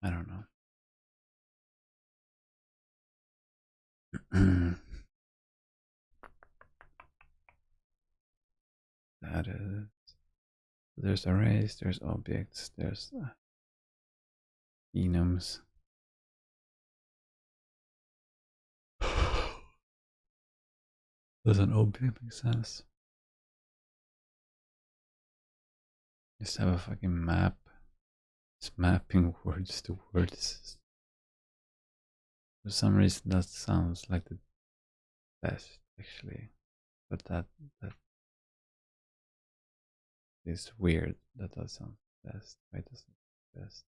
I don't know. That is. There's arrays, there's objects, there's enums. Does an object make sense? Just have a fucking map. It's mapping words to words. For some reason that sounds like the best actually. But that is weird. That does sound best. Why does it best?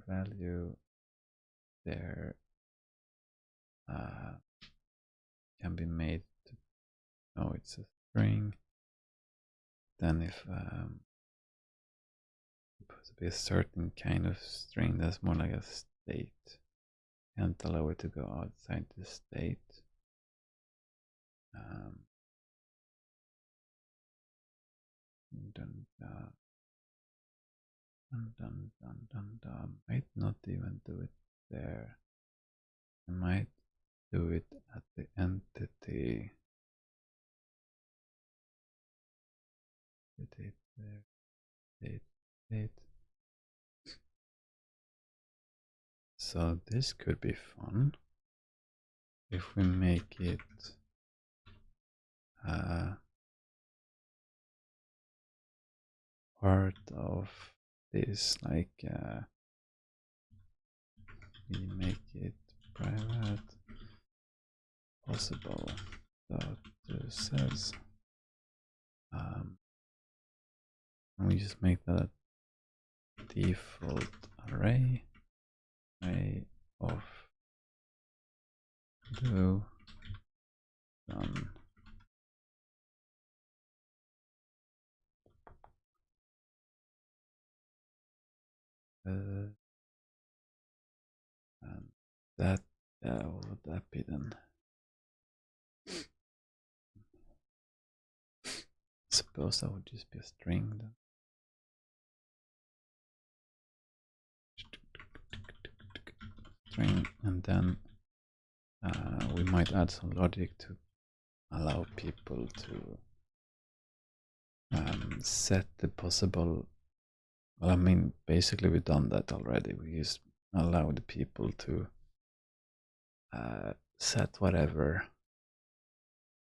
Value there can be made to know it's a string. Then if supposed to be a certain kind of string that's more like a state, can't allow it to go outside the state. Might not even do it there. I might do it at the entity. Date there. Date. So this could be fun if we make it part of this, like we make it private possible dot says and we just make that a default array of do done. And that what would that be then? Suppose that would just be a string then. String, and then we might add some logic to allow people to set the possible. Well, I mean, basically we've done that already. We just allowed people to set whatever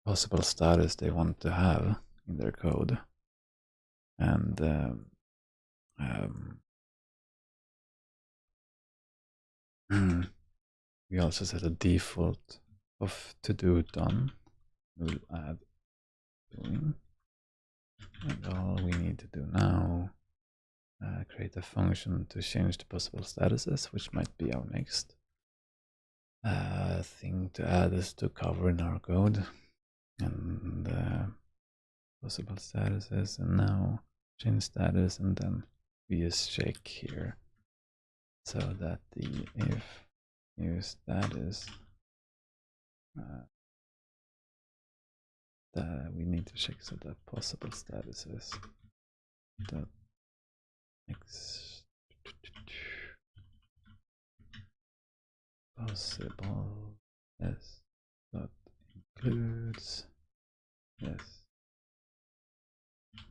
possible status they want to have in their code, and we also set a default of to do done. We'll add doing, and all we need to do now create a function to change the possible statuses, which might be our next thing to add is to cover in our code, and possible statuses, and now change status, and then we just check here so that the if new status that we need to check so that possible statuses dot next possible yes dot includes yes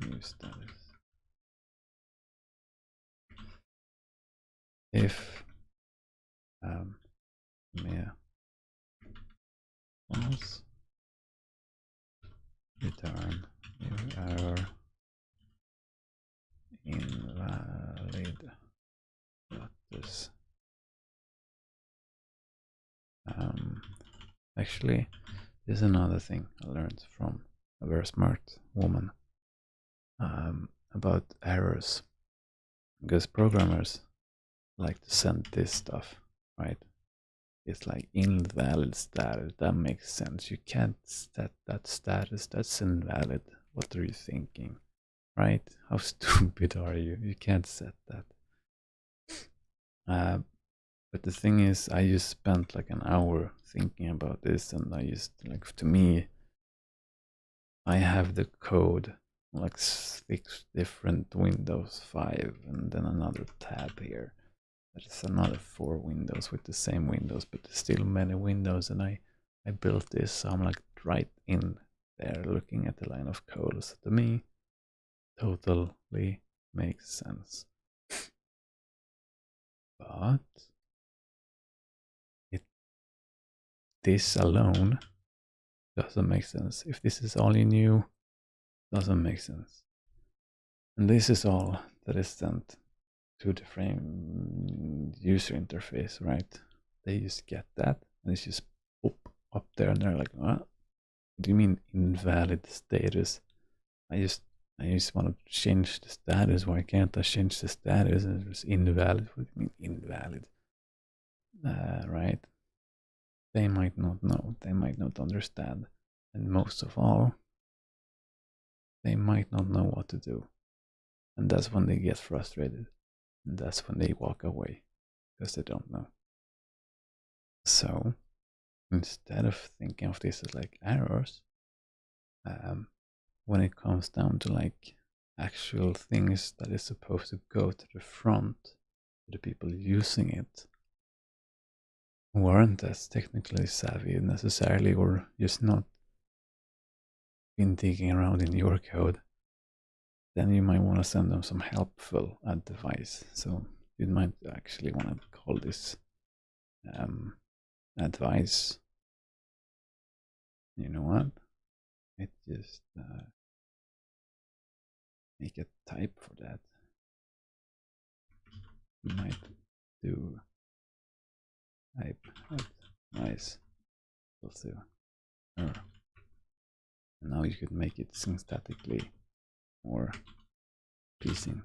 new status if false return new error invalid status. Actually, this is another thing I learned from a very smart woman. about errors, because programmers like to send this stuff, right? It's like invalid status. That makes sense. You can't set that status. That's invalid. What are you thinking? Right? How stupid are you? You can't set that. But the thing is, I just spent like an hour thinking about this, and I just, like, to me, I have the code like 6 different Windows 5, and then another tab here. There's another 4 windows with the same windows, but there's still many windows, and I built this, so I'm like right in there looking at the line of code. So to me, totally makes sense. But this alone doesn't make sense. If this is all you knew, doesn't make sense. And this is all that is sent to the frame user interface, right? They just get that, and it's just pop up there, and they're like, what do you mean invalid status? I just want to change the status. Why can't I change the status? And it's invalid. What do you mean invalid? Right? They might not know. They might not understand. And most of all, they might not know what to do. And that's when they get frustrated. And that's when they walk away, because they don't know. So instead of thinking of this as like errors, when it comes down to like actual things that is supposed to go to the front, to the people using it, who aren't as technically savvy necessarily, or just not been digging around in your code, then you might want to send them some helpful advice. So you might actually want to call this advice. You know what? It just make a type for that. You might do type advice also. And now you could make it syntactically more pleasing.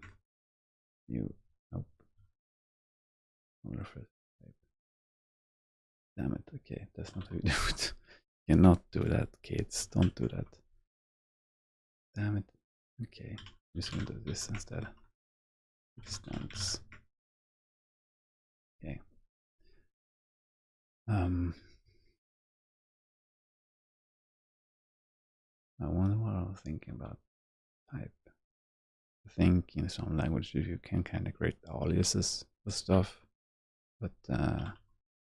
You nope. Damn it, okay, that's not how you do it. You cannot do that, kids. Don't do that. Damn it. Okay, I'm just gonna do this instead. Extends. Okay. I wonder what I was thinking about type. I think in some languages you can kind of create aliases for stuff, but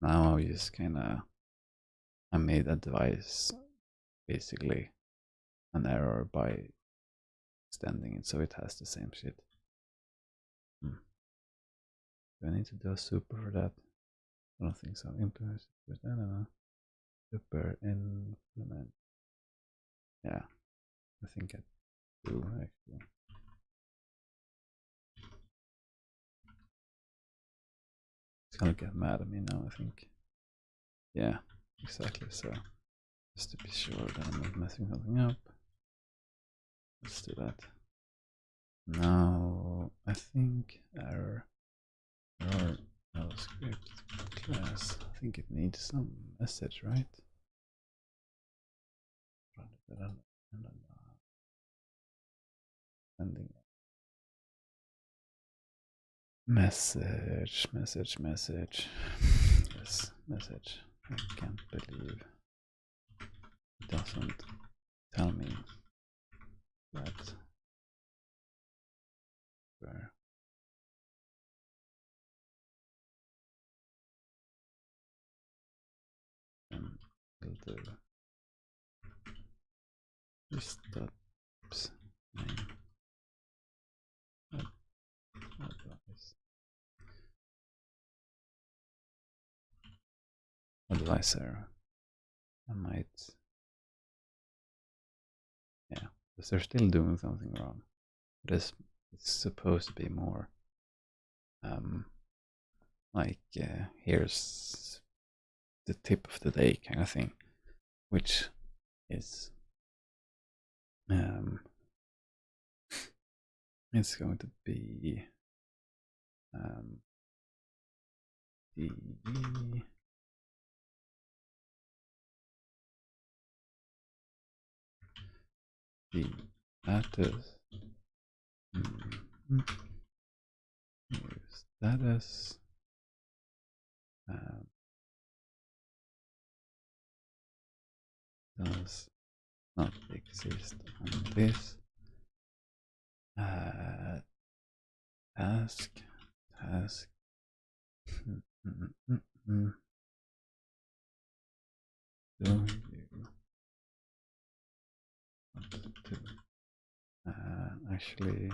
now I just kind of I made that device basically an error by extending it so it has the same shit. Do I need to do a super for that? I don't think so. Implement super. I don't know. Super implement. Yeah, I think I do actually. It's gonna get mad at me now, I think. Yeah, exactly. So just to be sure that I'm not messing something up, let's do that. Now I think error JavaScript class. I think it needs some message, right? Sending message. Yes, message. I can't believe it doesn't tell me that where. We'll do this stops name advice error. I might, yeah, because they're still doing something wrong. But it's supposed to be more like here's the tip of the day kind of thing, which is it's going to be the status new status does not exist on this task do you want to actually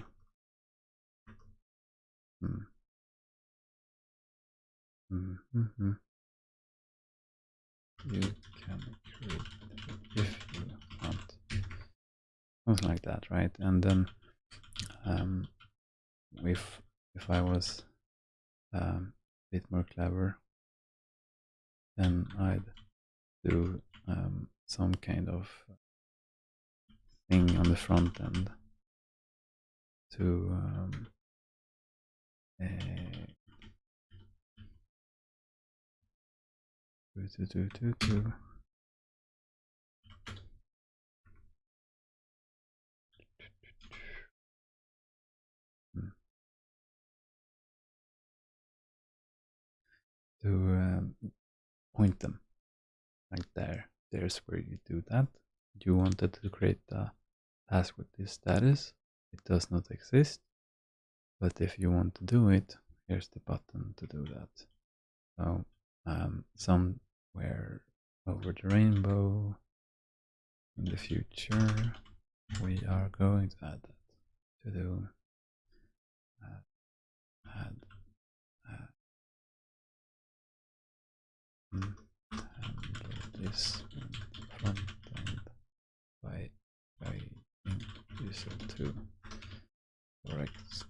you can create if you want, something like that, right? And then if I was a bit more clever, then I'd do some kind of thing on the front end to point them like there. There's where you do that. You wanted to create a task with this status. It does not exist. But if you want to do it, here's the button to do that. So somewhere over the rainbow in the future, we are going to add that to do add this front end by user to correct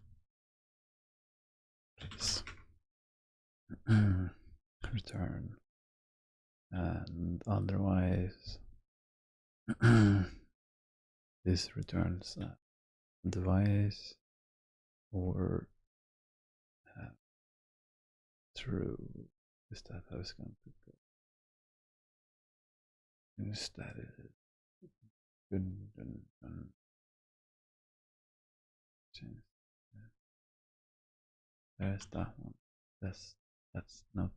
place return, and otherwise this returns a device or true. Is that how it's going to go? Instead, there's that one. That's not.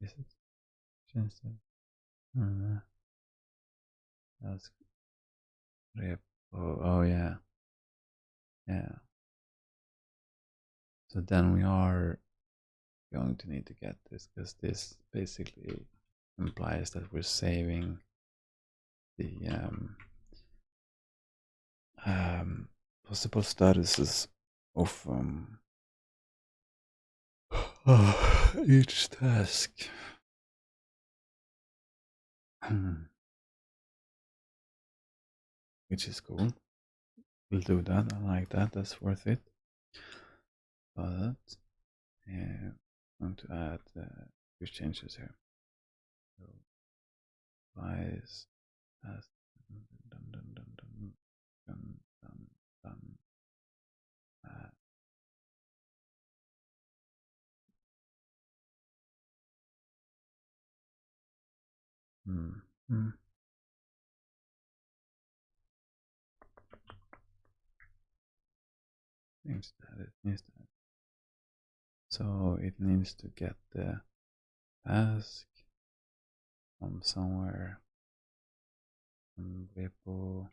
Is it? Change that. That's repo. Oh yeah, yeah. So then we are going to need to get this, because this basically implies that we're saving the possible statuses of each task. Which is cool. We'll do that. I like that. That's worth it. But yeah, I'm going to add a few changes here. So device task instead. So it needs to get the task from somewhere from repo,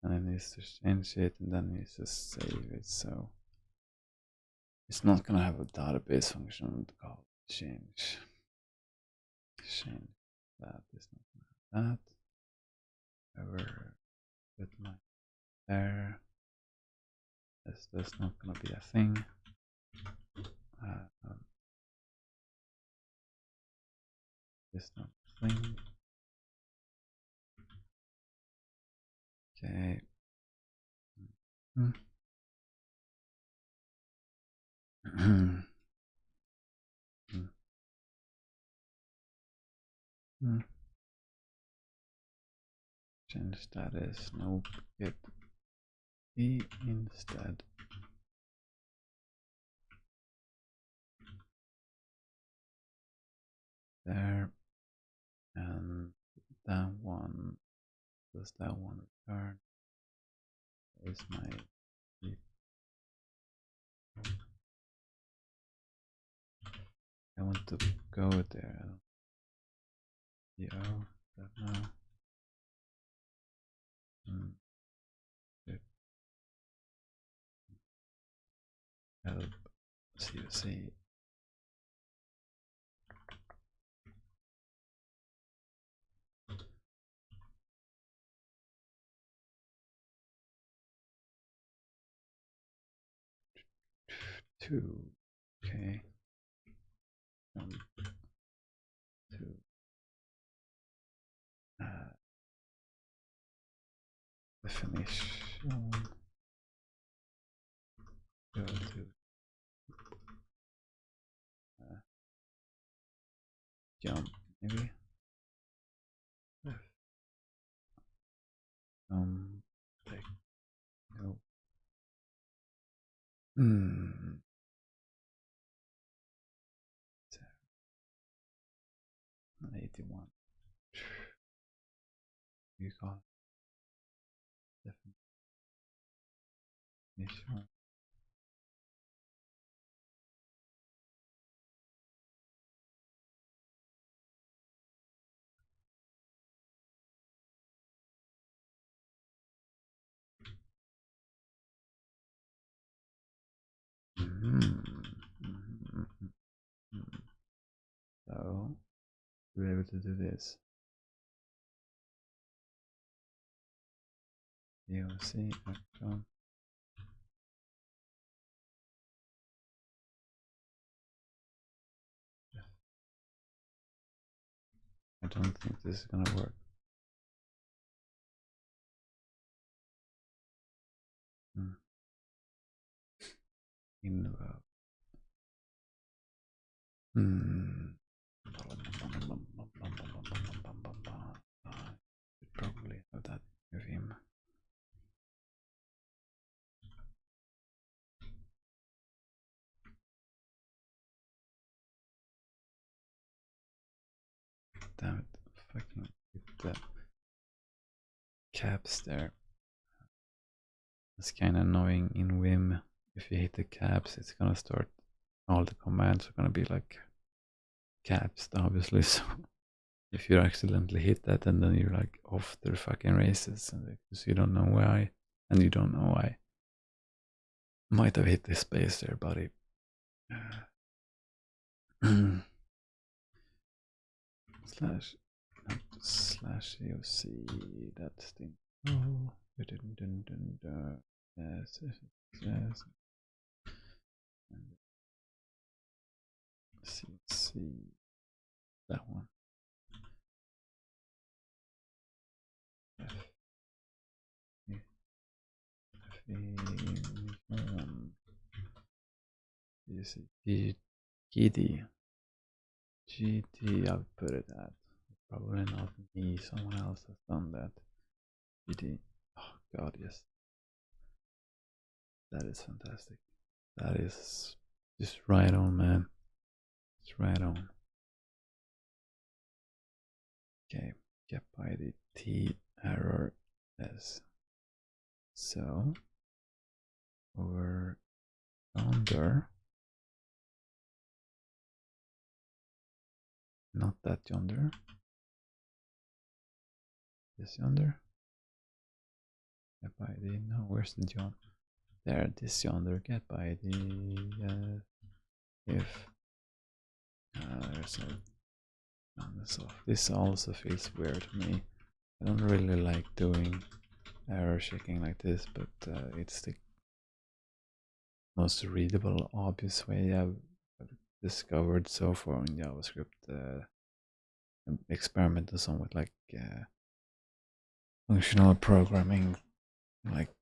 and it needs to change it, and then it needs to save it. So it's not gonna have a database function called change. That is not gonna have that. Ever put my there. That's not gonna be a thing. This not a thing. Okay. Change status. Nope. Get E instead one, does that one return? Is my I want to go there. Yeah, that now. Help COC. Two. Okay. 1, 2. Definition. Go to jump maybe. Take no. 81. You got definition. So we're able to do this. DOC action. I don't think this is gonna work. Invoke. Probably have that with him. Damn it, fucking hit the caps there. It's kind of annoying in Vim. If you hit the caps, it's gonna start, all the commands are gonna be like caps, obviously. So if you accidentally hit that, and then you're like off the fucking races, because you don't know why, and you don't know why. Might have hit the space there, buddy. slash AOC, that's the yes, CC, that one. GT, I'll put it at. Probably not me, someone else has done that. GT, oh god, yes. That is fantastic. That is just right on, man. It's right on. Okay, get by the T error S. So over yonder, not that yonder, this yonder. Get by the, no, where's the John? There, this yonder. Get by the if there's a this off. This also feels weird to me. I don't really like doing error checking like this, but it's the most readable, obvious way I've discovered so far in JavaScript. Experimented some with like functional programming, like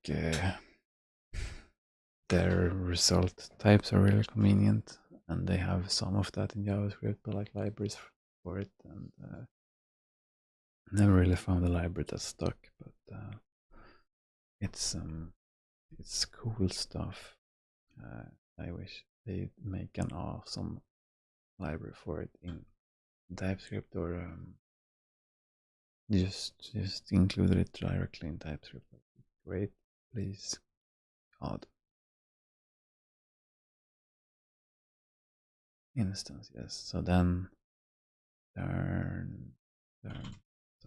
their result types are really convenient, and they have some of that in JavaScript, but like libraries for it, and never really found a library that stuck, but it's cool stuff. I wish they make an awesome library for it in TypeScript or Just include it directly in TypeScript. Great, please. God. Instance, yes. So then turn. So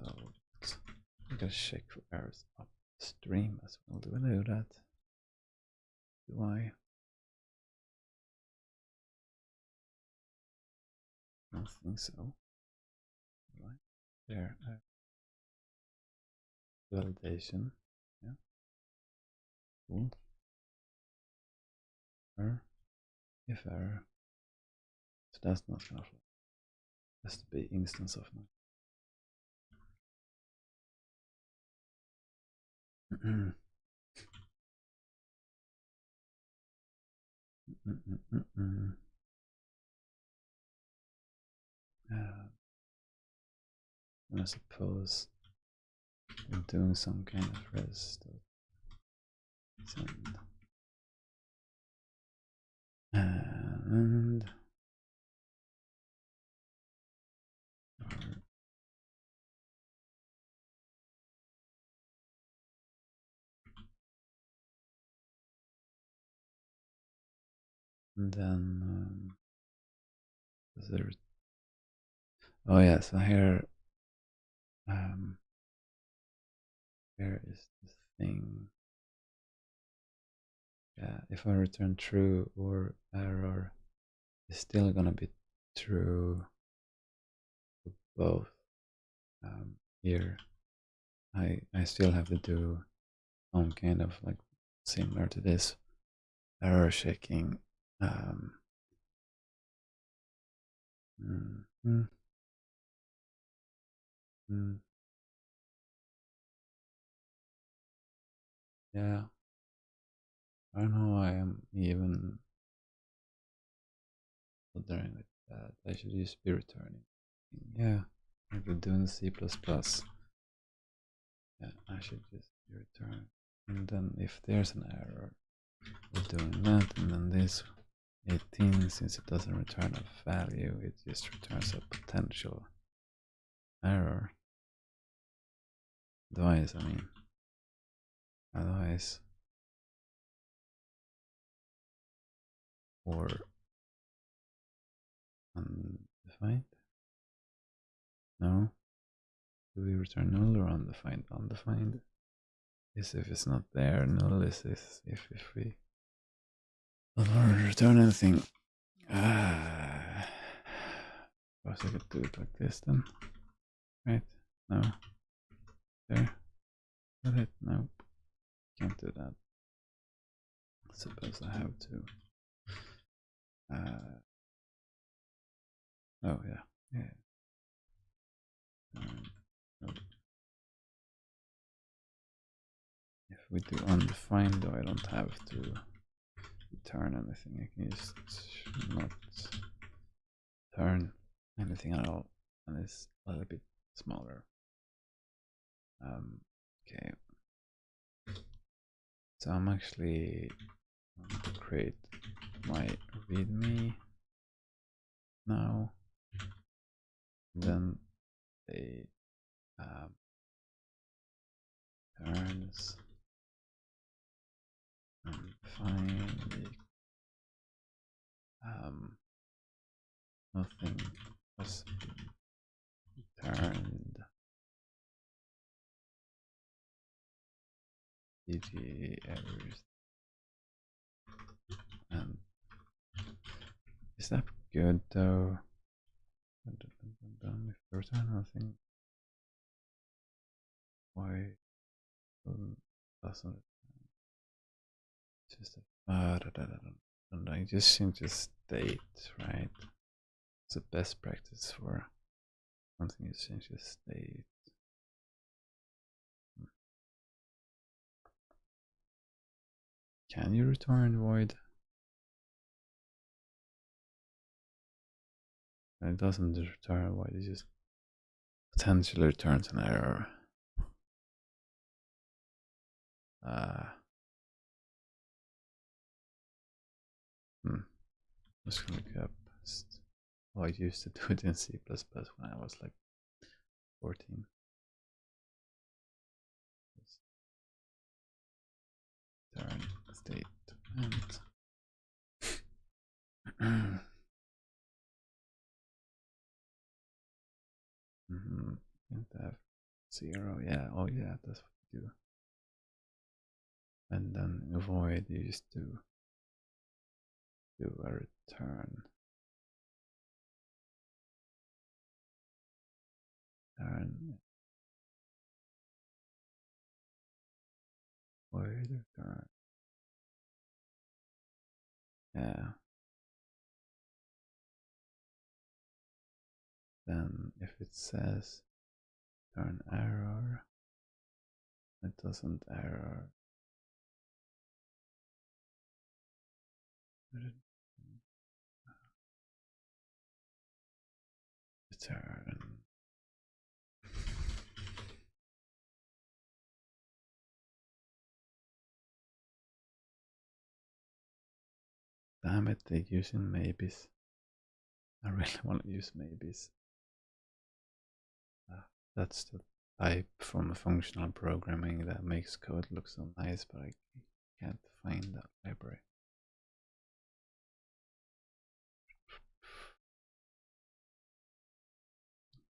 I'm gonna check for errors upstream as well. Do I do that? Do I? I don't think so. Right there. Validation. Yeah. Cool. Error. If error. So that's not gonna fly. Has to be instance of my. I suppose I'm doing some kind of rest. Send. And then there. Oh yeah, so here here is the thing. Yeah, if I return true or error, it's still gonna be true for both. Here, I still have to do some kind of like similar to this error checking. Mm, mm, mm. Yeah, I don't know why I'm even bothering with that. I should just be returning. Yeah, if we're doing C++, yeah, I should just be return. And then if there's an error, we're doing that, and then this 18, since it doesn't return a value, it just returns a potential error. Otherwise, I mean, otherwise, or undefined? No? Do we return null or undefined? Undefined is if it's not there, null is if we don't return anything. Suppose I could do it like this then. Right? No. There. Is it? Nope. Can't do that. Suppose I have to. Oh yeah. Yeah. If we do undefined, though, I don't have to return anything. I can just not turn anything at all, and it's a little bit smaller. Okay. So I'm actually going to create my README now. Then they turns and find nothing was returned. DG errors. And is that good though? If we return nothing, why doesn't it just and I just change the state, right? It's the best practice for something is change the state. Can you return void? And it doesn't return void, it just potentially returns an error. Just gonna look up. Oh, I used to do it in C++ when I was like 14. return statement. Have 0, yeah, oh yeah, that's what you do. And then void used to do a return. Void return. Yeah. Then if it says turn error, it doesn't error. Return. Damn it, they're using maybes. I really want to use maybes. That's the type from functional programming that makes code look so nice, but I can't find that library.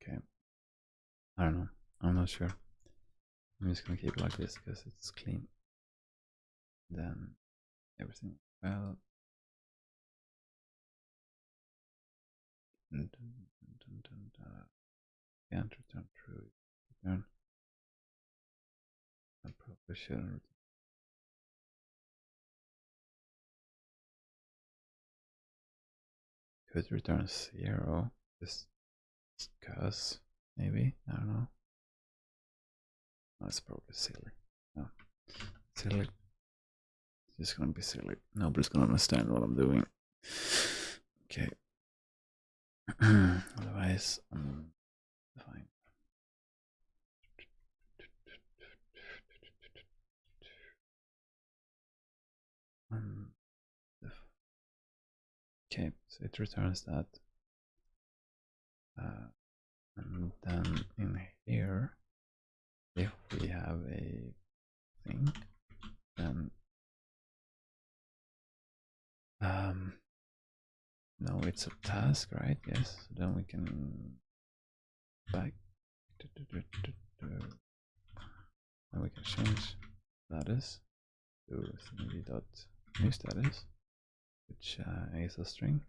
Okay. I don't know. I'm not sure. I'm just gonna keep it like this because it's clean. Then everything well. Can't return true. Return. I probably shouldn't return. Could return 0. Just because maybe. I don't know. That's probably silly. No. Silly. It's just gonna be silly. Nobody's gonna understand what I'm doing. Okay. Otherwise, I'm fine. Okay, so it returns that. And then in here, if we have a thing, then no, it's a task, right? Yes. So then we can back. And we can change status to thingy.new status, which is a string.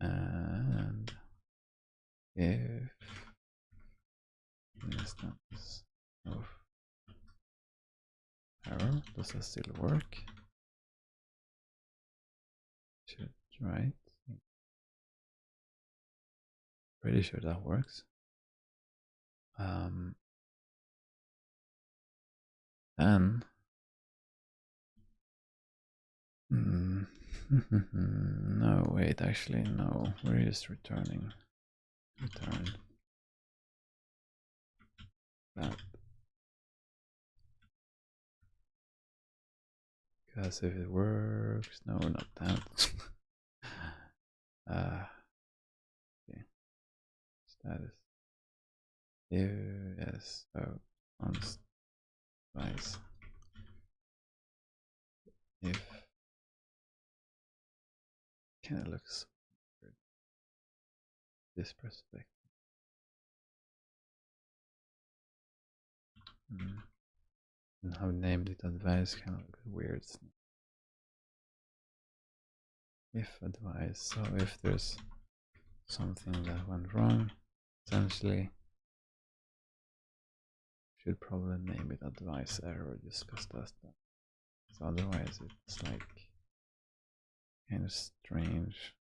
And if instance of error, does that still work? Should, right? Pretty sure that works. Then no, wait, actually no, we're just return that, because if it works, no, not that. Okay, status. Yes, so on device. If kind of looks weird. This perspective. And how we named it advice kind of looks weird. If advice, so if there's something that went wrong, essentially should probably name it advice error just because that's that. So otherwise it's like kind of strange.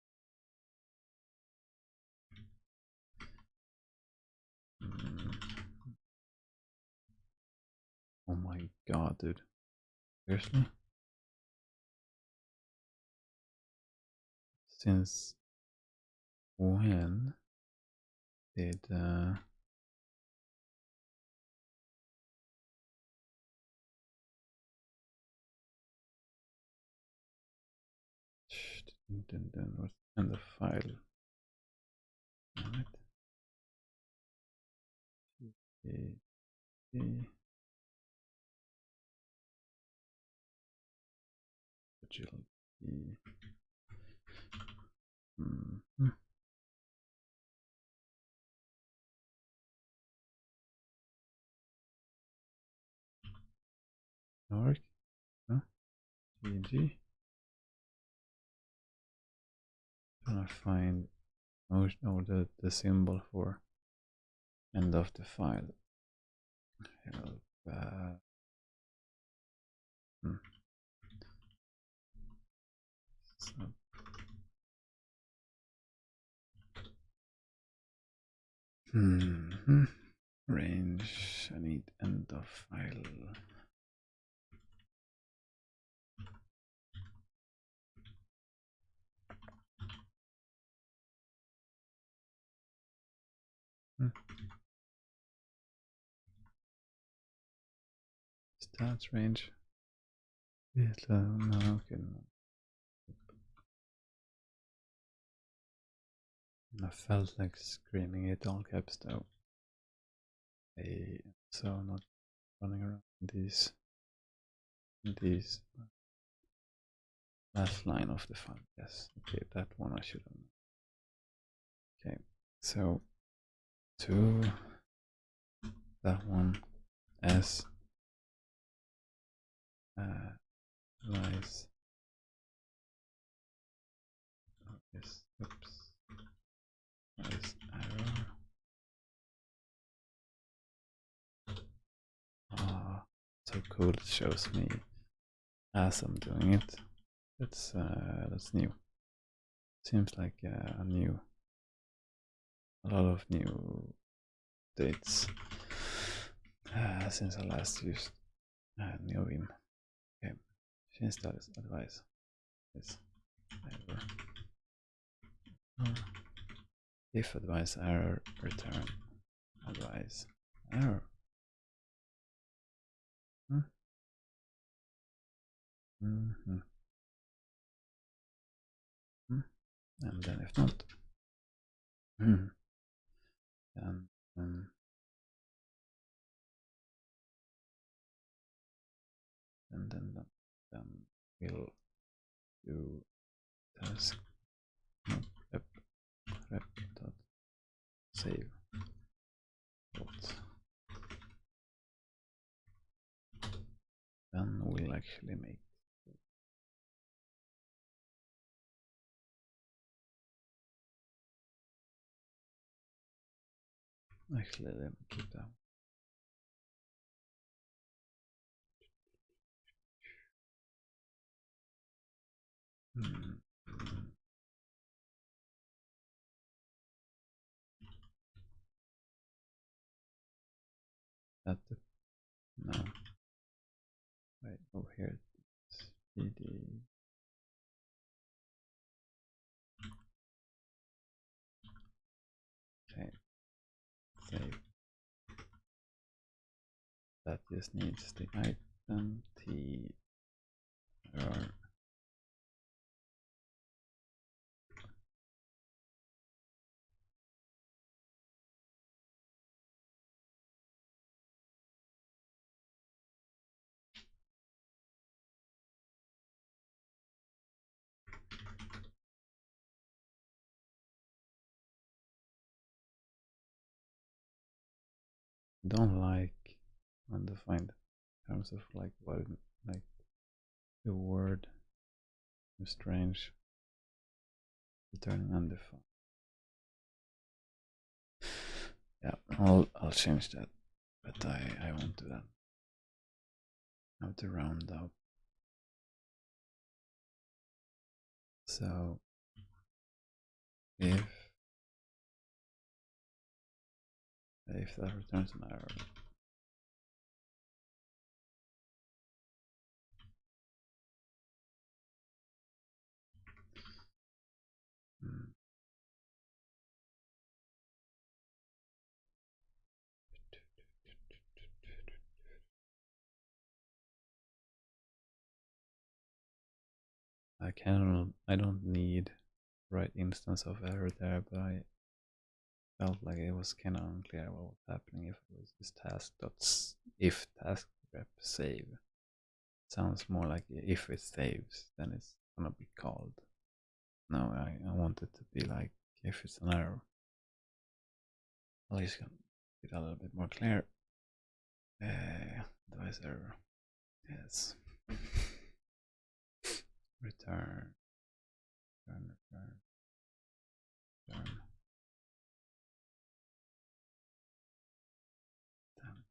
Oh my god, dude. Seriously? Since when did what's in the file? Damn it. agility. Work. Huh? GG. Trying to find the symbol for end of the file. Help. So. Range. I need end of file. Stats range. No, okay. No. I felt like screaming it all caps though. So not running around these last line of the file. Yes, okay, that one I should have known. Okay, so to that one as lies. Yes, oops. Lies error. So cool, it shows me as I'm doing it. That's new. Seems like a lot of new dates since I last used NeoVim. Okay, change status advice. Yes, error. If advice error, return advice error. And then if not, then we'll do task rep dot save dot. Then we'll actually make let me keep that. No. Right over here. CD. Okay. Save. That just needs the item T error. Don't like undefined terms of like what like the word strange returning undefined. Yeah, I'll change that, but I won't do that. I have to round up. So if that returns an error, I don't need right instance of error there, but I felt like it was kind of unclear what was happening if it was this task if task rep save. sounds more like if it saves, then it's gonna be called. No, I want it to be like if it's an error. At least get a little bit more clear. Device error. Yes. Return. Return. Damn.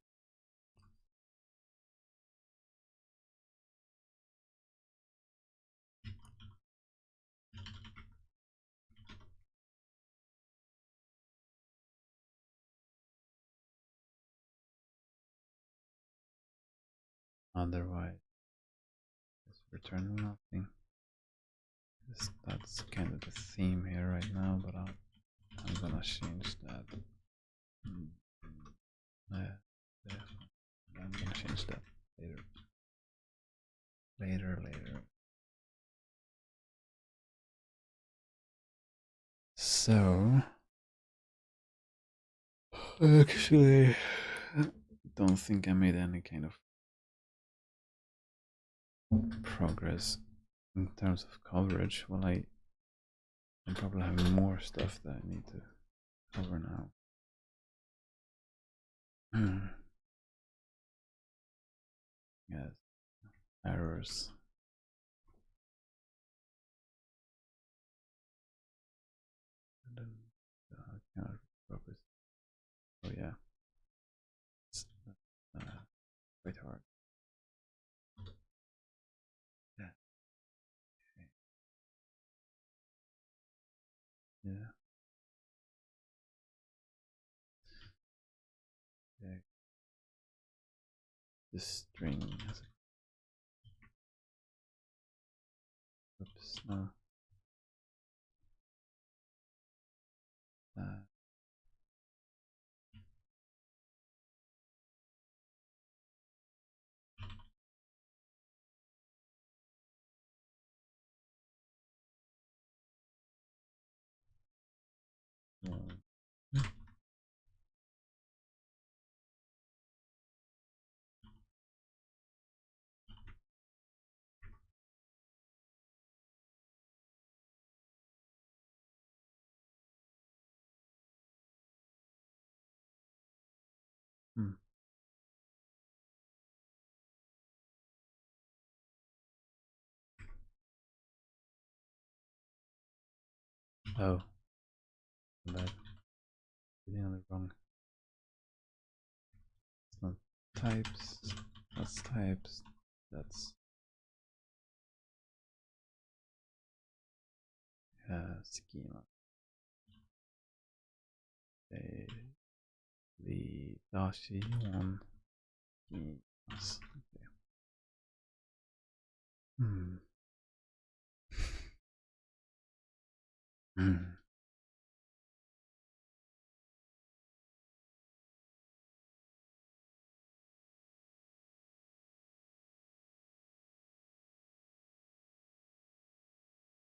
Otherwise, just return nothing. That's kind of the theme here right now, but I'm gonna change that. Yeah, I'm gonna change that later. Later. So, actually, I don't think I made any kind of progress in terms of coverage. Well, I probably have more stuff that I need to cover now. Yes, errors. And then cannot progress. Oh yeah, it's quite hard. Yeah. Yeah. Yeah. The string has a. Oops. No. Uh, hmm. Oh, bad. Getting on the wrong. It's not types. That's types. That's schema. The Dashi one schemas. Okay. Hmm.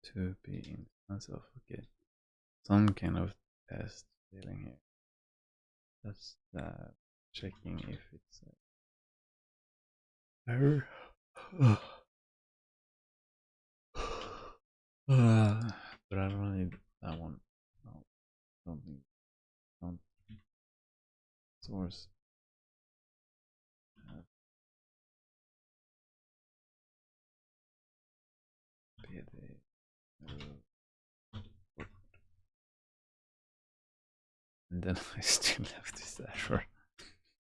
To be instance of some kind of test failing here. That's checking if it's error. But I don't need that one. No, don't need. Don't source. PD. And then I still have this error.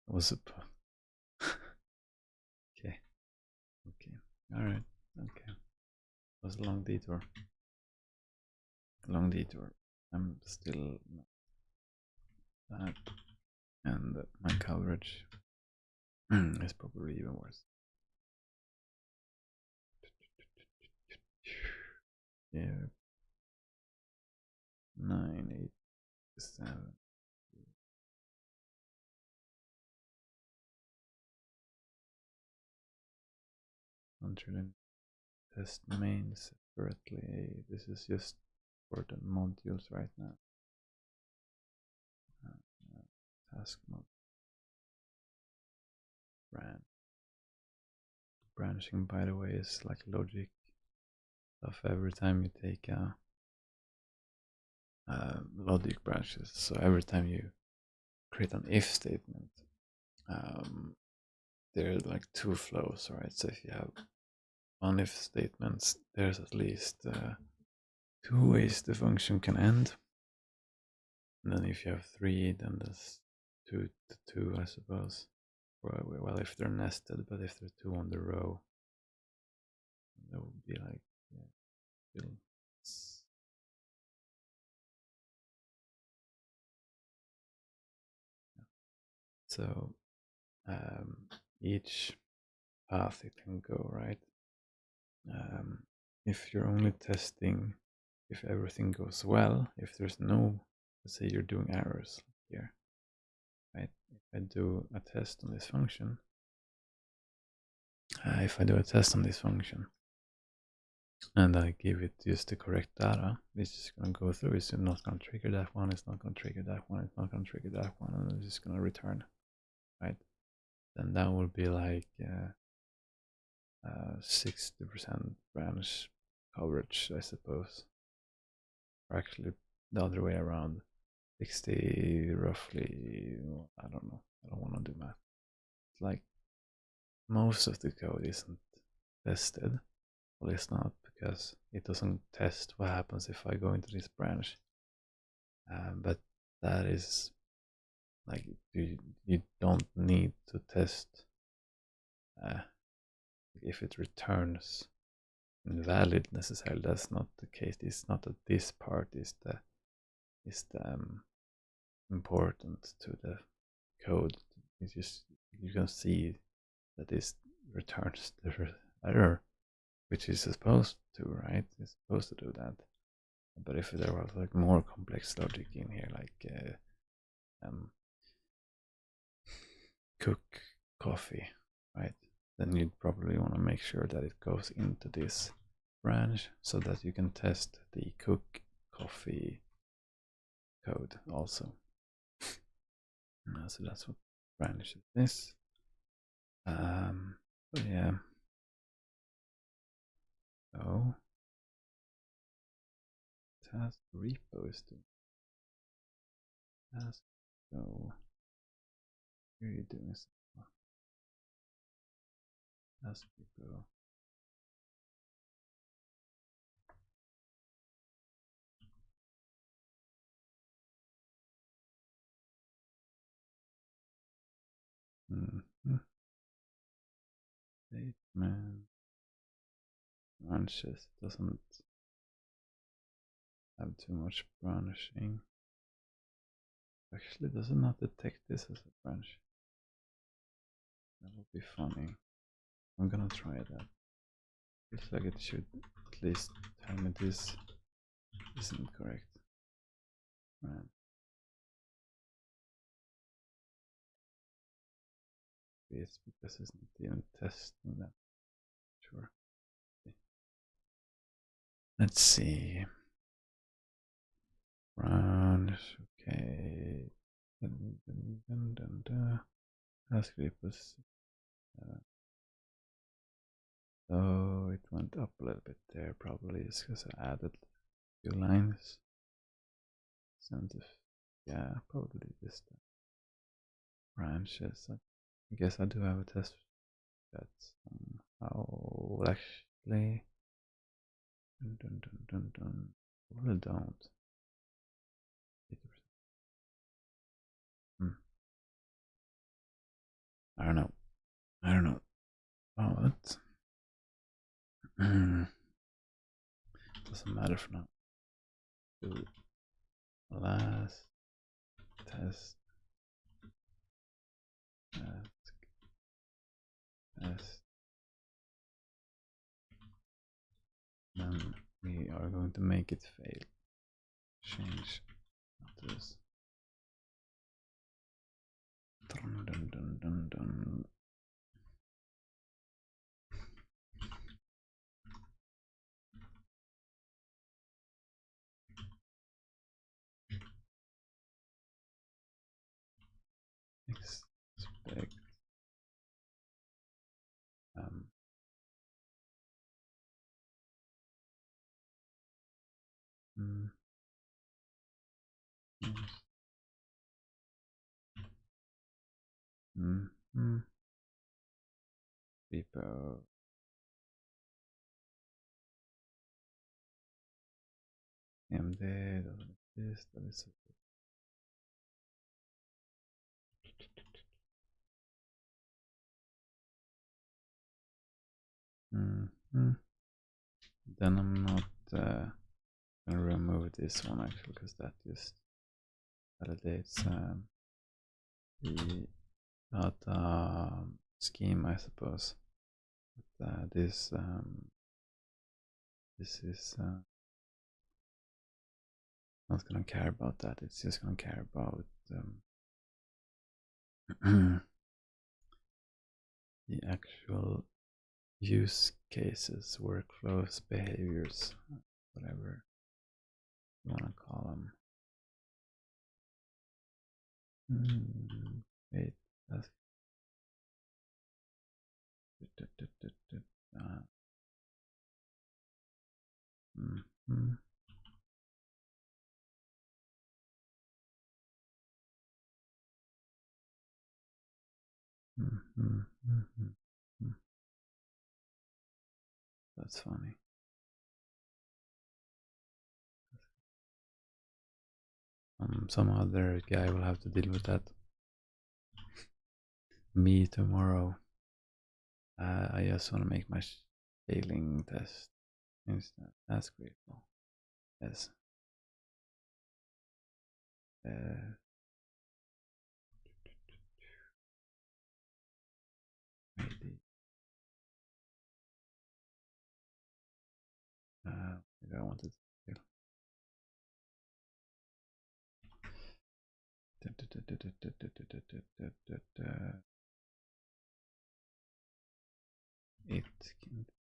Was it? Okay. Alright. Okay. It was a long detour. I'm still not that. And my coverage is probably even worse. Yeah. 9, 8, 7. Controlling test main separately. This is just for the modules right now. Task mode. Ran. branching, by the way, is like logic stuff. Every time you take logic branches, so every time you create an if statement, there are like two flows, right? So if you have one if statements, there's at least two ways the function can end. And then if you have three, then there's 2 to 2, I suppose. Well, if they're nested, but if they're two on the row, that would be like, yeah, so each path it can go, right? If you're only testing if everything goes well, if there's no, let's say you're doing errors here, right? If I do a test on this function, and I give it just the correct data, it's just going to go through. It's not going to trigger that one, it's not going to trigger that one, it's not going to trigger that one, and it's just going to return, right? Then that will be like 60% branch coverage, I suppose. Or actually the other way around, 60 roughly, I don't know, I don't want to do math. It's like most of the code isn't tested. Well, it's not, because it doesn't test what happens if I go into this branch. But that is like, you don't need to test if it returns invalid necessarily. That's not the case. It's not that this part is the important to the code. It's just, you can see that this returns the error, which is supposed to, right? It's supposed to do that. But if there was like more complex logic in here, like cook coffee, right? Then you'd probably want to make sure that it goes into this branch so that you can test the cook coffee code also. So that's what branch is. But yeah. So task repo is doing task go. Here you're doing something. Task repo. Statement branches doesn't have too much branching. Actually, does it not detect this as a branch? That would be funny. I'm gonna try that. Looks like it should at least tell me this isn't correct. Right. It's because it's not even testing that. Sure. Let's see. Branch, okay. Task repos. So it went up a little bit there, probably just because I added a few lines. Yeah, probably this time. Branches. I guess I do have a test that somehow actually. Really don't. 80%. I don't know. But doesn't matter for now. Do last test. Test. Then we are going to make it fail. Change this. Expect Mm. Mm. Mm. Repo. AMD, this, that is mm. Then I'm not gonna remove this one actually, because that just validates the data scheme, I suppose. But this is not gonna care about that. It's just gonna care about the actual use cases, workflows, behaviors, whatever you want to call them. Wait, that's mm. That's funny. Some other guy will have to deal with that. Me tomorrow. I just want to make my scaling test instead. That's grateful. Yes. Maybe. Maybe I wanted to.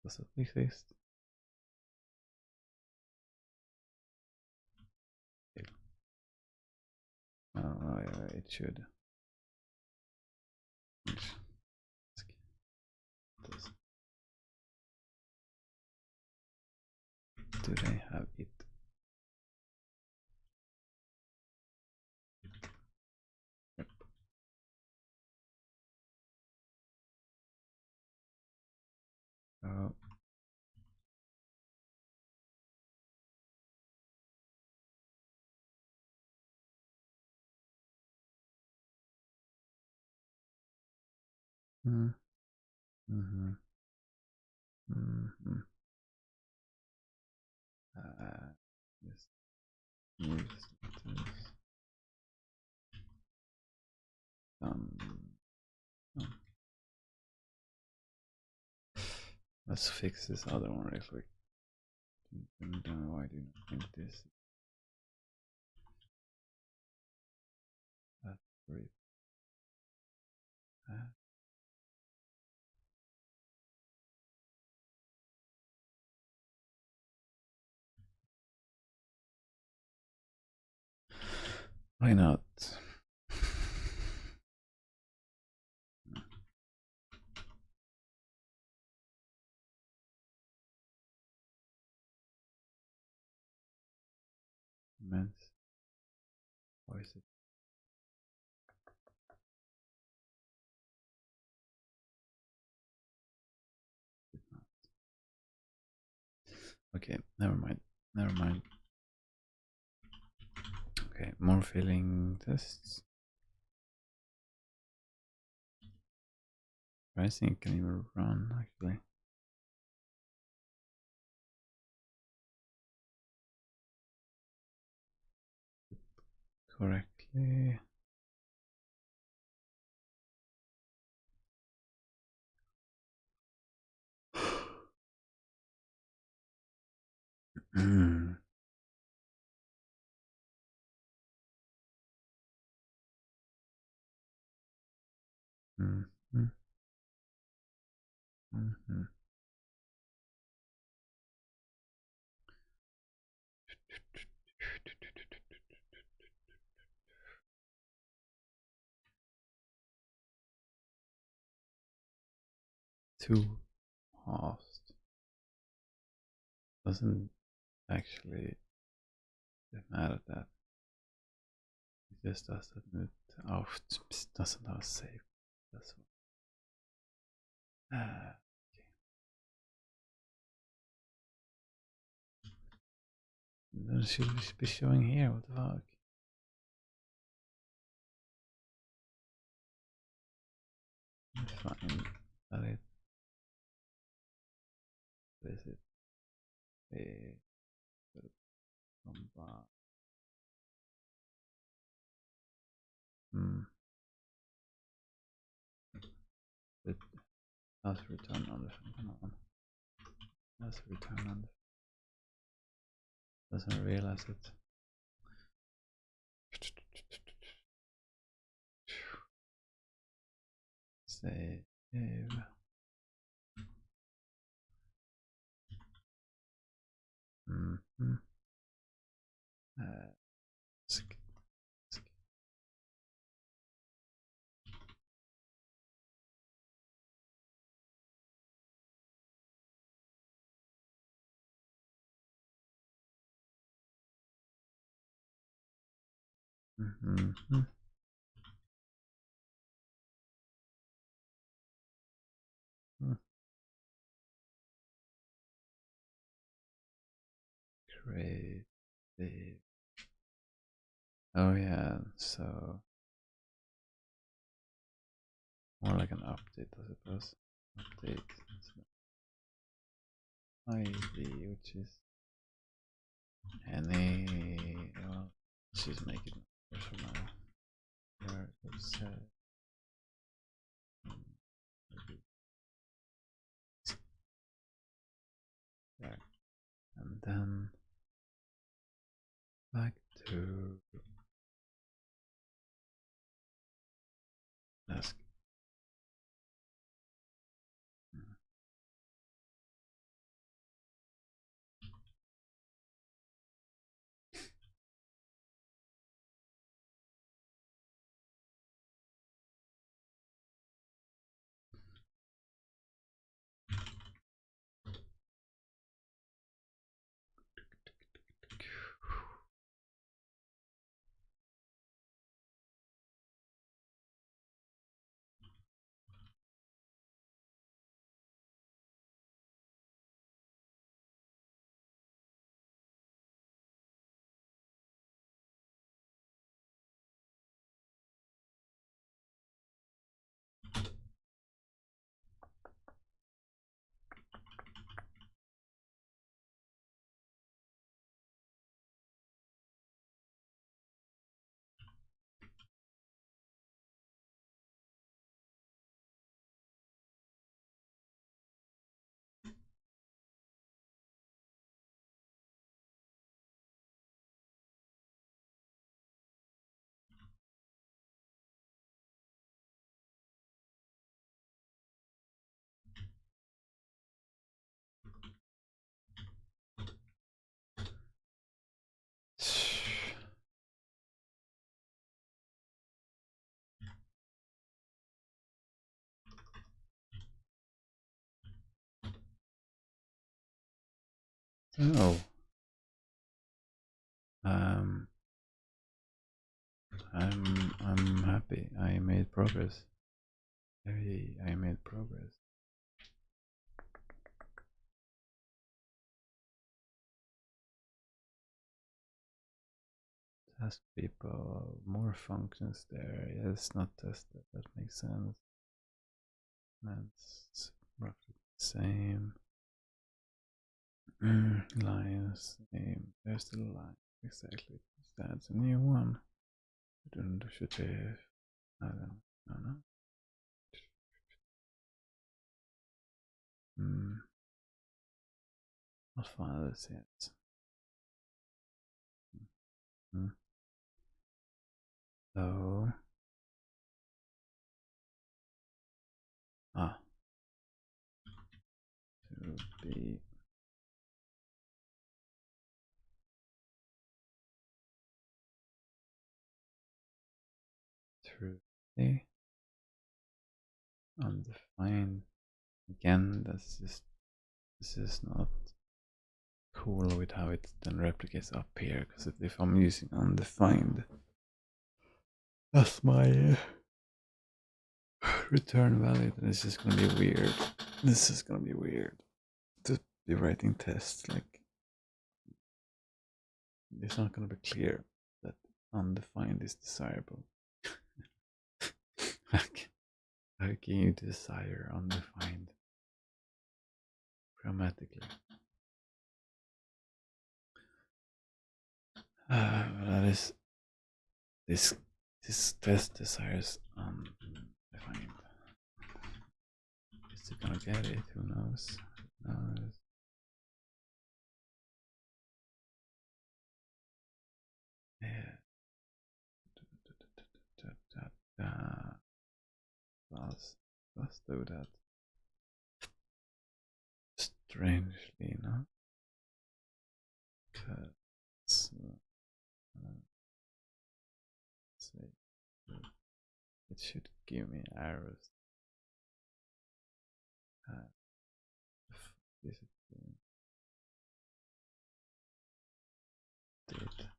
Does it exist? Oh, yeah, it should. Do they have it? Yep. Oh. Mm-hmm. Mm-hmm. Yes. Newsletters. Let's fix this other one real quick. Why do you not think this? That's great. Why not? Immense. Why is it? Okay, never mind. Never mind. Okay, more filling tests. I think it can even run actually. Correctly. Mm-hmm. Mm-hmm. Two halves doesn't actually mad at that. It just doesn't doesn't have a save. That's what. Okay. Then it should be showing here. What the fuck? Fine. That it. What is it? It does return on the phone. Come on. Does return on the doesn't realize it. Save. Create. Oh yeah, so more like an update, I suppose. Update ID, which is any. Well, let's just make it for now. Where it said. There. And then back to desk. So, I'm happy. I made progress. I made progress. Test people, more functions there. Yeah, it's not tested. That makes sense. That's roughly the same. Lines, same. There's the line. Exactly. That's a new one. Should be. I don't know. I'll find this yet. So. To be. Truly undefined. Again, this is not cool with how it then replicates up here, because if I'm using undefined as my return value, then it's just gonna be weird. This is gonna be weird to be writing tests. Like, it's not gonna be clear that undefined is desirable. How can you desire undefined grammatically? That is this test desires undefined. Is it gonna get it? Who knows? Who knows? Yeah. Let's do that. Strangely, no? Because say it should give me arrows. Is it did?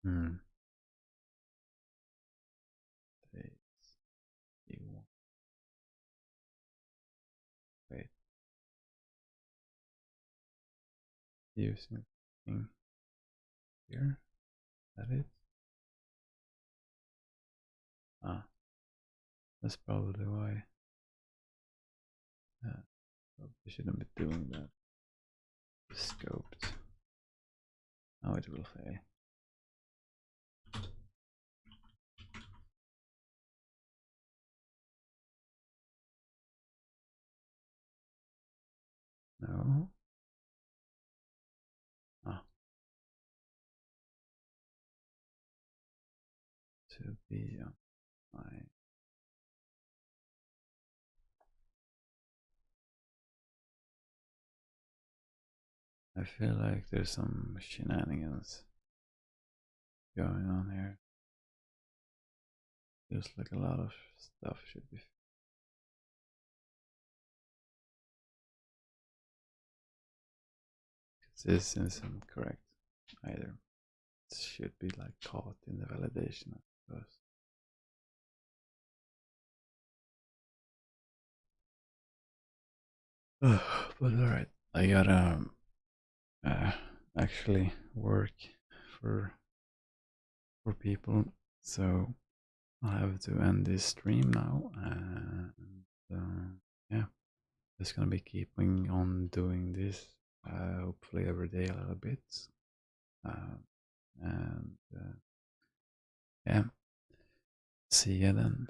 Hmm. Wait. Using thing here. That it? Ah, that's probably why. Probably shouldn't be doing that. Scoped. Now it will fail. No. Ah. To be on my. I feel like there's some shenanigans going on here. Feels like a lot of stuff should be. This isn't correct either. It should be like caught in the validation, I suppose. But alright, I gotta actually work for people, so I have to end this stream now, and yeah, just gonna be keeping on doing this, hopefully every day a little bit, and yeah, see you then.